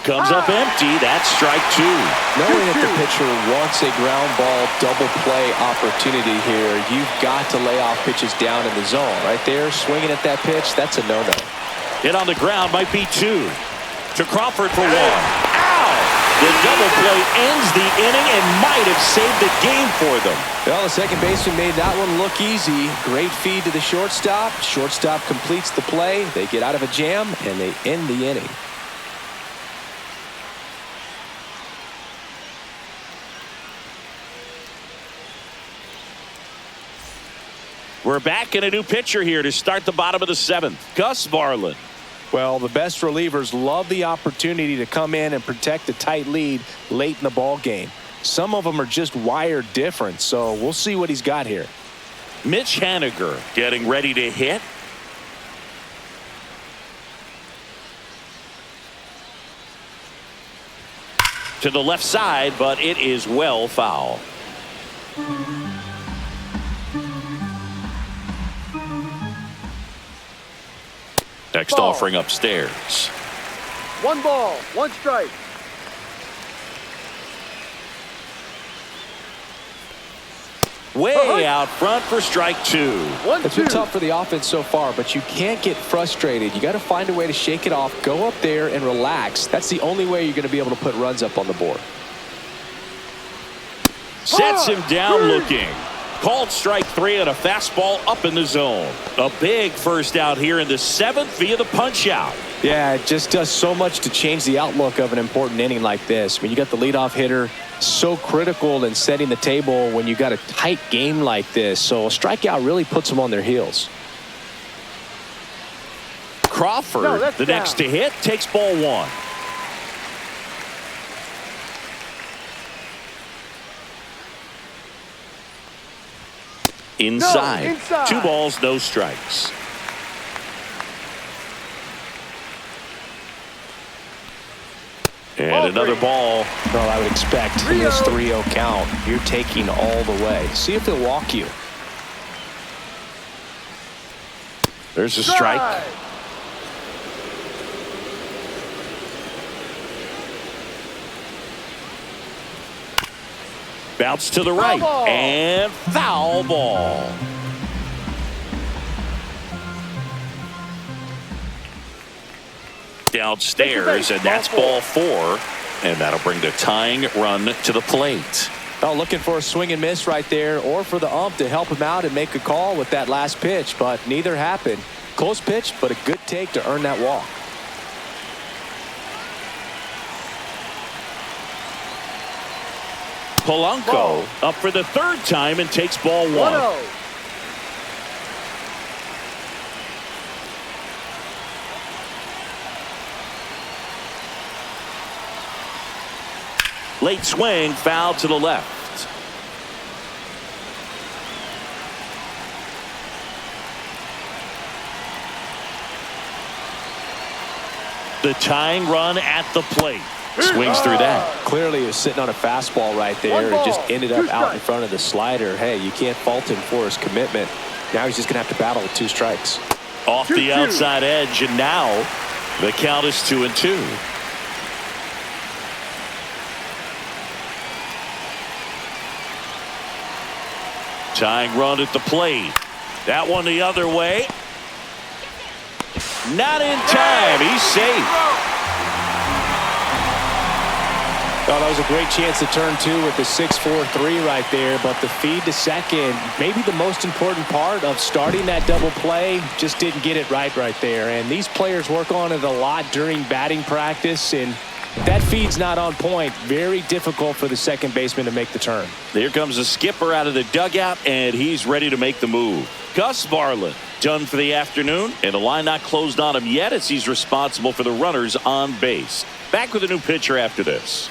Comes up empty. That's strike 2. Knowing that the pitcher wants a ground ball double play opportunity here, you've got to lay off pitches down in the zone. Right there, swinging at that pitch, that's a no-no. Hit on the ground might be 2. To Crawford for 1. Ow! The double play ends the inning and might have saved the game for them. Well, the second baseman made that one look easy. Great feed to the shortstop. Shortstop completes the play. They get out of a jam, and they end the inning. We're back in a new pitcher here to start the bottom of the 7th. Gus Varland. Well, the best relievers love the opportunity to come in and protect a tight lead late in the ball game. Some of them are just wired different, so we'll see what he's got here. Mitch Haniger getting ready to hit. To the left side, but it is well foul. Next offering upstairs. 1 ball, 1 strike. way out front for strike 2. It's been tough for the offense so far, but you can't get frustrated. You got to find a way to shake it off, go up there and relax. That's the only way you're going to be able to put runs up on the board. Sets him down looking. Called strike 3 on a fastball up in the zone. A big first out here in the 7th via the punch out. Yeah, it just does so much to change the outlook of an important inning like this. I mean, you got the leadoff hitter, so critical in setting the table when you got a tight game like this. So a strikeout really puts them on their heels. Crawford, the next to hit, takes ball 1. Inside. 2 balls, no strikes. And another ball. Well, I would expect in this 3-0 count, you're taking all the way. See if they'll walk you. There's a strike. Bounce to the right. And foul ball. Downstairs, and that's ball 4. And that'll bring the tying run to the plate. Oh, looking for a swing and miss right there, or for the ump to help him out and make a call with that last pitch, but neither happened. Close pitch, but a good take to earn that walk. Polanco up for the 3rd time and takes ball 1. Late swing, foul to the left. The tying run at the plate. Swings through that. Clearly he was sitting on a fastball right there and just ended up out in front of the slider. Hey, you can't fault him for his commitment. Now he's just going to have to battle with 2 strikes. Off the outside edge, and now the count is 2-2. Tying run at the plate. That one the other way. Not in time. He's safe. Oh, that was a great chance to turn 2 with the 6-4-3 right there, but the feed to second, maybe the most important part of starting that double play, just didn't get it right there. And these players work on it a lot during batting practice, and if that feed's not on point, very difficult for the second baseman to make the turn. Here comes the skipper out of the dugout, and he's ready to make the move. Gus Varland done for the afternoon, and the line not closed on him yet as he's responsible for the runners on base. Back with a new pitcher after this.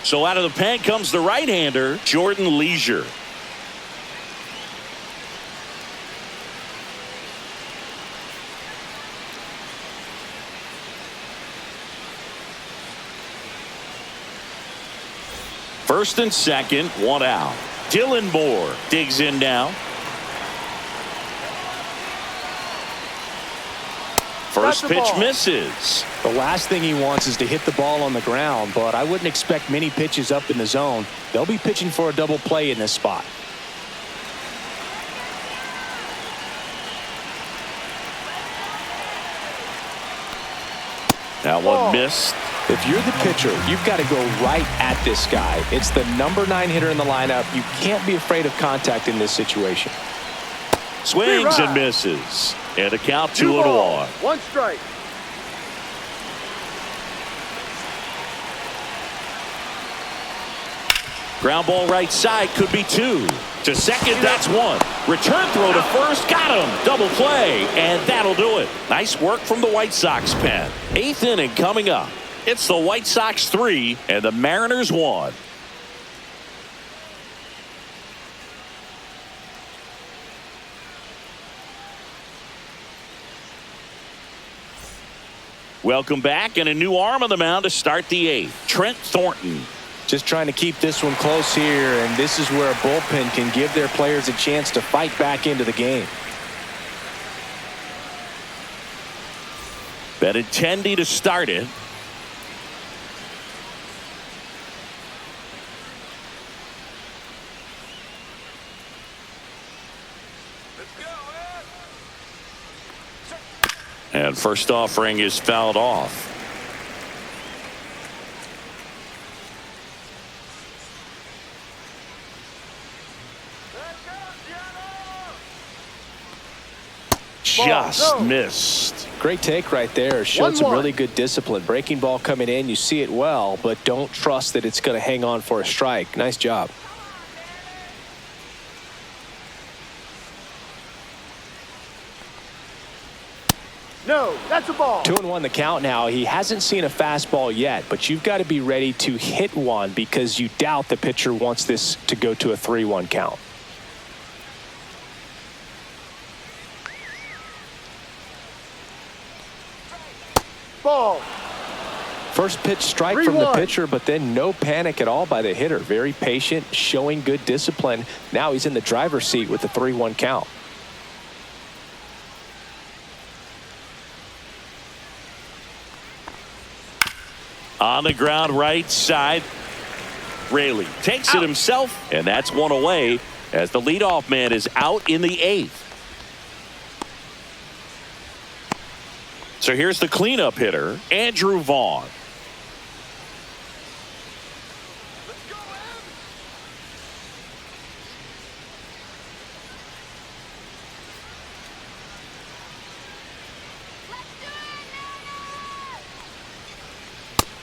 So out of the pen comes the right-hander, Jordan Leisure. First and second, 1 out. Dylan Moore digs in now. First pitch misses. The last thing he wants is to hit the ball on the ground, but I wouldn't expect many pitches up in the zone. They'll be pitching for a double play in this spot. That one missed. If you're the pitcher, you've got to go right at this guy. It's the number 9 hitter in the lineup. You can't be afraid of contact in this situation. Swings and misses. And a count 2-1. 1 strike. Ground ball right side, could be 2. To second, that's 1. Return throw to first, got him. Double play, and that'll do it. Nice work from the White Sox pen. 8th inning coming up. It's the White Sox 3 and the Mariners 1. Welcome back, and a new arm on the mound to start the 8th. Trent Thornton. Just trying to keep this one close here, and this is where a bullpen can give their players a chance to fight back into the game. Benintendi to start it. And first offering is fouled off. Just missed. Great take right there. Showed some really good discipline. Breaking ball coming in, you see it well, but don't trust that it's going to hang on for a strike. Nice job. No, that's a ball. 2-1 the count now. He hasn't seen a fastball yet, but you've got to be ready to hit one because you doubt the pitcher wants this to go to a 3-1 count. Ball. First pitch strike from the pitcher, but then no panic at all by the hitter. Very patient, showing good discipline. Now he's in the driver's seat with the 3-1 count. On the ground right side. Raley takes it himself, and that's one away as the leadoff man is out in the 8th. So here's the cleanup hitter, Andrew Vaughn.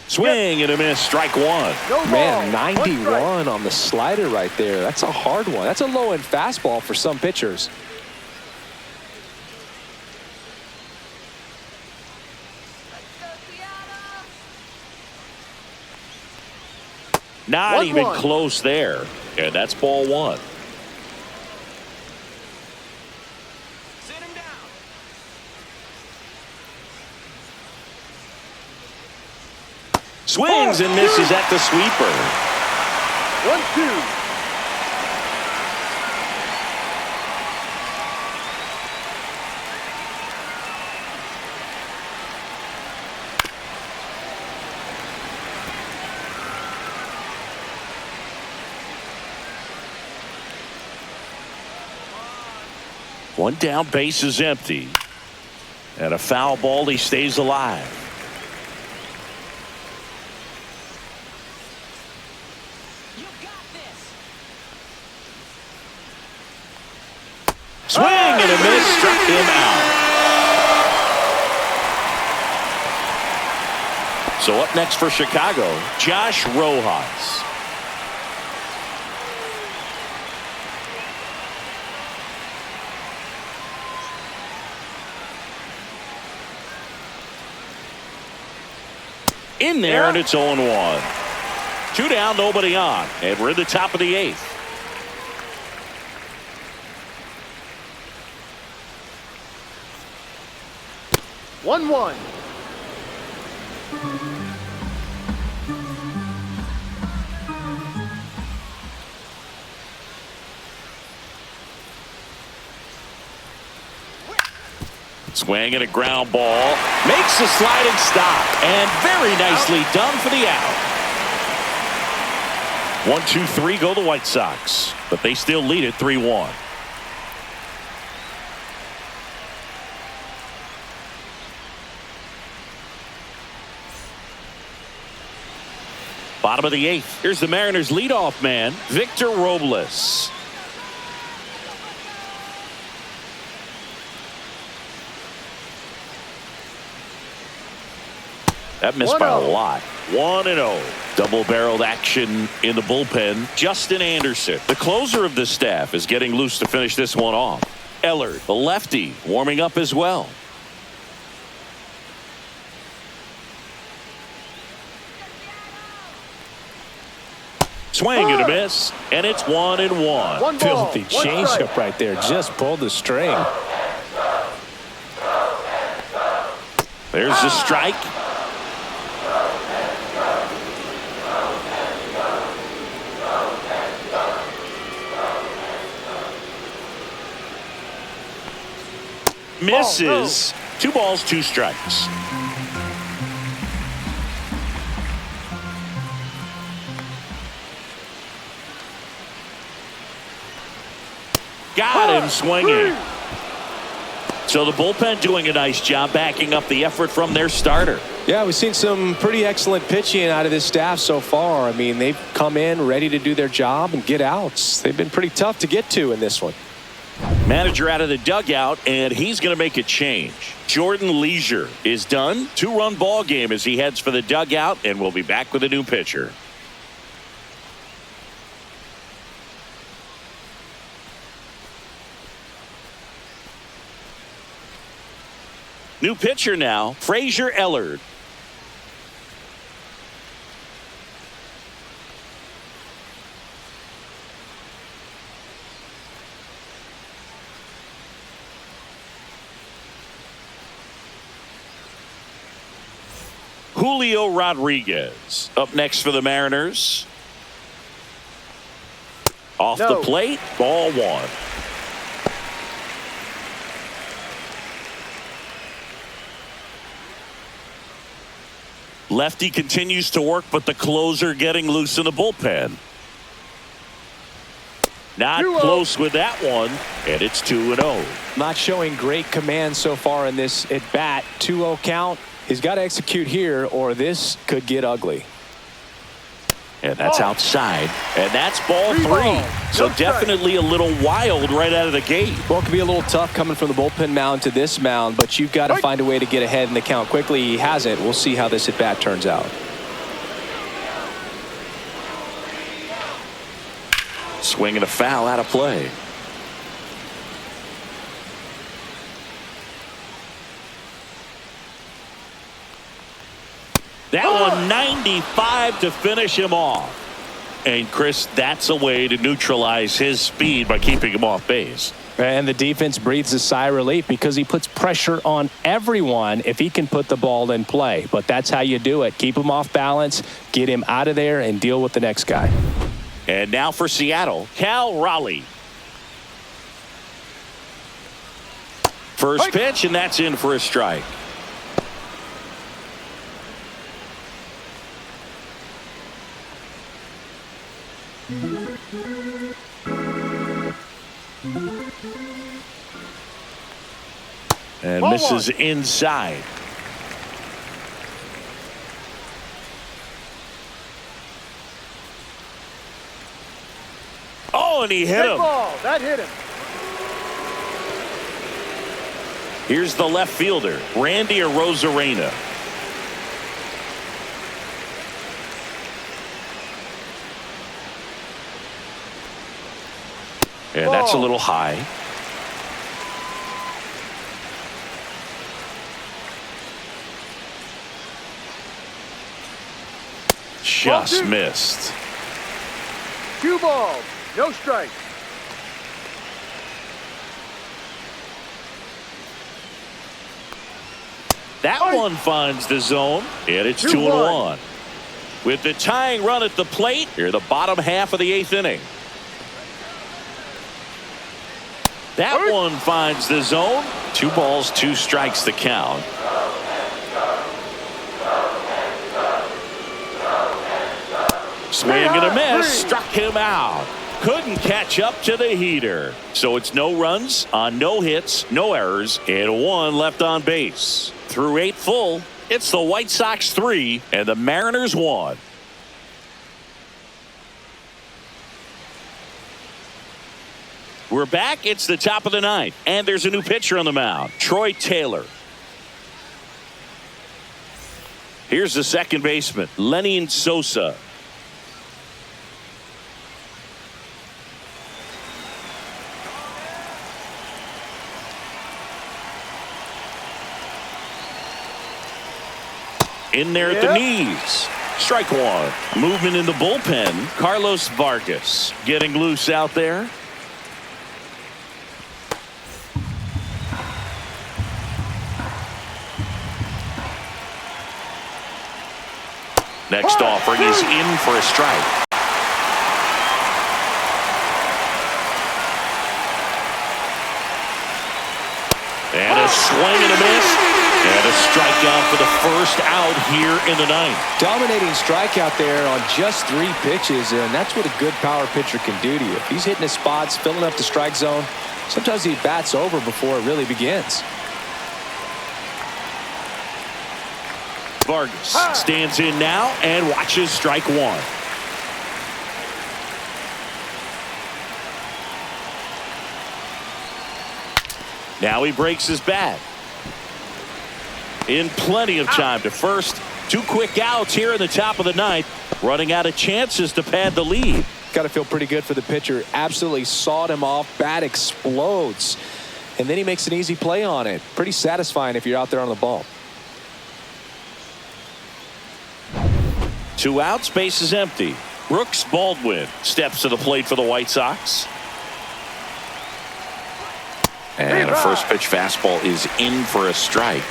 Swing and a miss, strike one. Man, 91 on the slider right there. That's a hard one. That's a low-end fastball for some pitchers. Not even close there. And that's ball one. Swings and misses at the sweeper. 1-2. One down, base is empty. And a foul ball, he stays alive. Swing and a miss, struck him out. So up next for Chicago, Josh Rojas. In there, and it's 0-1. 2 down, nobody on, and we're in the top of the 8th. One. Swing and a ground ball. Makes a sliding stop. And very nicely done for the out. 1-2-3 go the White Sox. But they still lead it 3-1. Bottom of the 8th. Here's the Mariners leadoff man, Victor Robles. That missed by a lot. 1-0. Double-barreled action in the bullpen. Justin Anderson, the closer of the staff, is getting loose to finish this one off. Ellard, the lefty, warming up as well. Swing and a miss, and it's 1-1. Filthy changeup right there. Just pulled the string. There's the strike. Misses. 2 balls, 2 strikes. Got him swinging. So the bullpen doing a nice job backing up the effort from their starter. Yeah, we've seen some pretty excellent pitching out of this staff so far. I mean, they've come in ready to do their job and get outs. They've been pretty tough to get to in this one. Manager out of the dugout, and he's going to make a change. Jordan Leisure is done. 2-run ball game as he heads for the dugout, and we'll be back with a new pitcher. New pitcher now, Frazier Ellard. Julio Rodriguez up next for the Mariners. Off the plate, ball one. Lefty continues to work, but the closer getting loose in the bullpen. Not close with that one, and it's 2-0. Not showing great command so far in this at bat. 2-0 count. He's got to execute here, or this could get ugly. And that's outside, and that's ball three. So definitely a little wild right out of the gate. Well, it could be a little tough coming from the bullpen mound to this mound, but you've got to find a way to get ahead in the count quickly. He hasn't. We'll see how this at bat turns out. Swing and a foul out of play. That one 95 to finish him off. And Chris, that's a way to neutralize his speed by keeping him off base. And the defense breathes a sigh of relief because he puts pressure on everyone if he can put the ball in play. But that's how you do it. Keep him off balance, get him out of there, and deal with the next guy. And now for Seattle, Cal Raleigh. First pitch, and that's in for a strike. And misses inside. Oh, and he hit him. That hit him. Here's the left fielder, Randy Arozarena. And that's a little high. Just missed. 2 balls, no strikes. That one finds the zone, and it's 2-1. With the tying run at the plate, here the bottom half of the 8th inning. That one finds the zone. 2 balls, 2 strikes the count. Swing and a miss, struck him out. Couldn't catch up to the heater. So it's no runs on no hits, no errors, and 1 left on base. Through 8 full, it's the White Sox 3 and the Mariners 1. We're back. It's the top of the 9th, and there's a new pitcher on the mound, Troy Taylor. Here's the second baseman, Lenny Sosa. In there at the knees. Strike 1. Movement in the bullpen. Carlos Vargas getting loose out there. Next offering is in for a strike. And a swing and a miss. And a strikeout for the first out here in the 9th. Dominating strikeout there on just 3 pitches, and that's what a good power pitcher can do to you. If he's hitting his spots, filling up the strike zone, sometimes he bats over before it really begins. Vargas stands in now and watches strike one. Now he breaks his bat. In plenty of time to first. 2 quick outs here in the top of the ninth. Running out of chances to pad the lead. Got to feel pretty good for the pitcher. Absolutely sawed him off. Bat explodes. And then he makes an easy play on it. Pretty satisfying if you're out there on the ball. 2 outs, base is empty. Brooks Baldwin steps to the plate for the White Sox. And a first pitch fastball is in for a strike.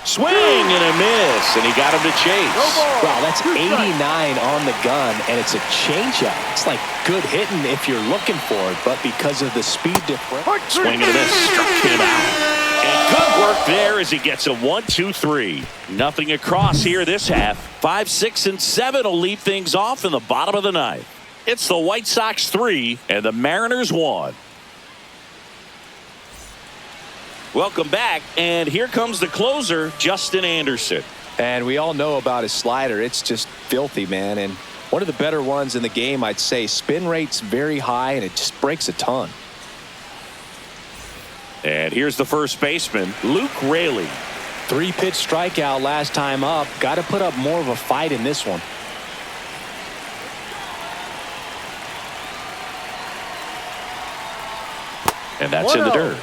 Swing and a miss, and he got him to chase. Wow, that's 89 on the gun, and it's a changeup. It's like good hitting if you're looking for it, but because of the speed difference. Swing and a miss, struck him out. And good work there as he gets a 1-2-3. Nothing across here this half. 5, 6, and 7 will lead things off in the bottom of the ninth. It's the White Sox 3 and the Mariners 1. Welcome back, and here comes the closer, Justin Anderson. And we all know about his slider. It's just filthy, man. And one of the better ones in the game, I'd say. Spin rate's very high, and it just breaks a ton. And here's the first baseman, Luke Raley. 3-pitch strikeout last time up. Got to put up more of a fight in this one. And that's in the dirt.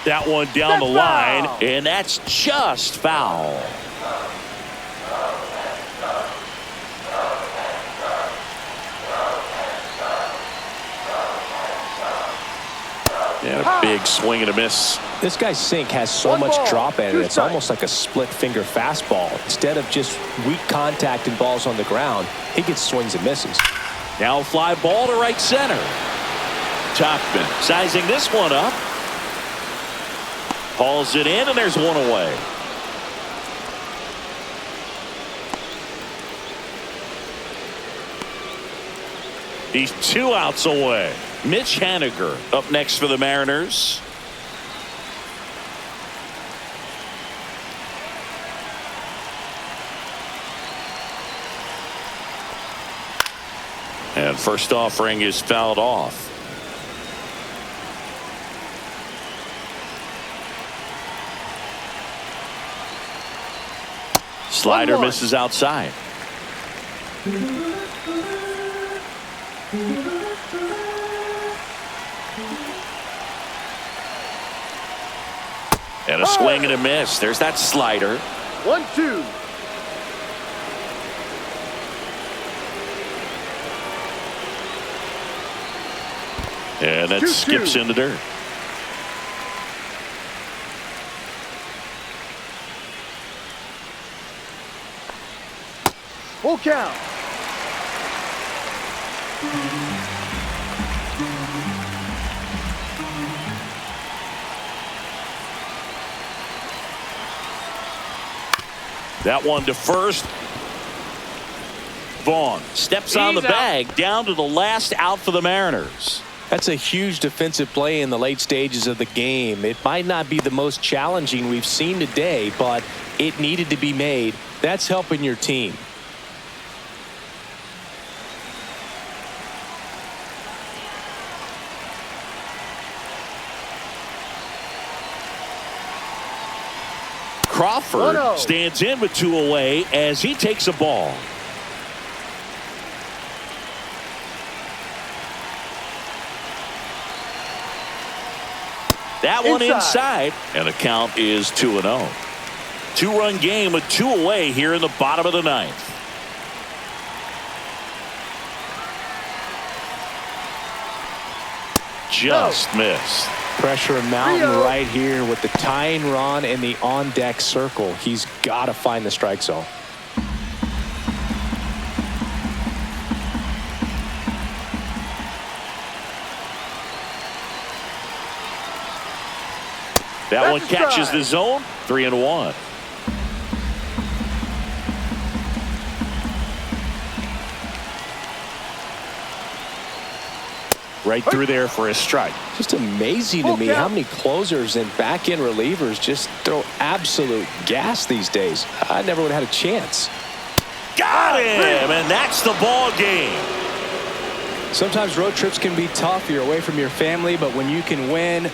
That one down the line, and that's just foul. And a big swing and a miss. This guy's sink has so much drop in it. It's almost like a split finger fastball. Instead of just weak contact and balls on the ground, he gets swings and misses. Now a fly ball to right center. Topman sizing this one up. Hauls it in, and there's one away. He's 2 outs away. Mitch Haniger up next for the Mariners. And first offering is fouled off. Slider misses outside. And a swing and a miss. There's that slider. 1-2. And that skips in the dirt. Full count. That one to first. Vaughn steps on the bag down to the last out for the Mariners. That's a huge defensive play in the late stages of the game. It might not be the most challenging we've seen today, but it needed to be made. That's helping your team. Crawford stands in with 2 away as he takes a ball. That one inside, and the count is 2-0. 2-run game with 2 away here in the bottom of the ninth. Just missed. Pressure mountain right here with the tying run in the on-deck circle. He's got to find the strike zone. That That's one a catches strike. the zone. 3-1. Right through there for a strike. Just amazing to Full me count. how many closers and back-end relievers just throw absolute gas these days. I never would have had a chance. Got him, and that's the ball game. Sometimes road trips can be tough. You're away from your family, but when you can win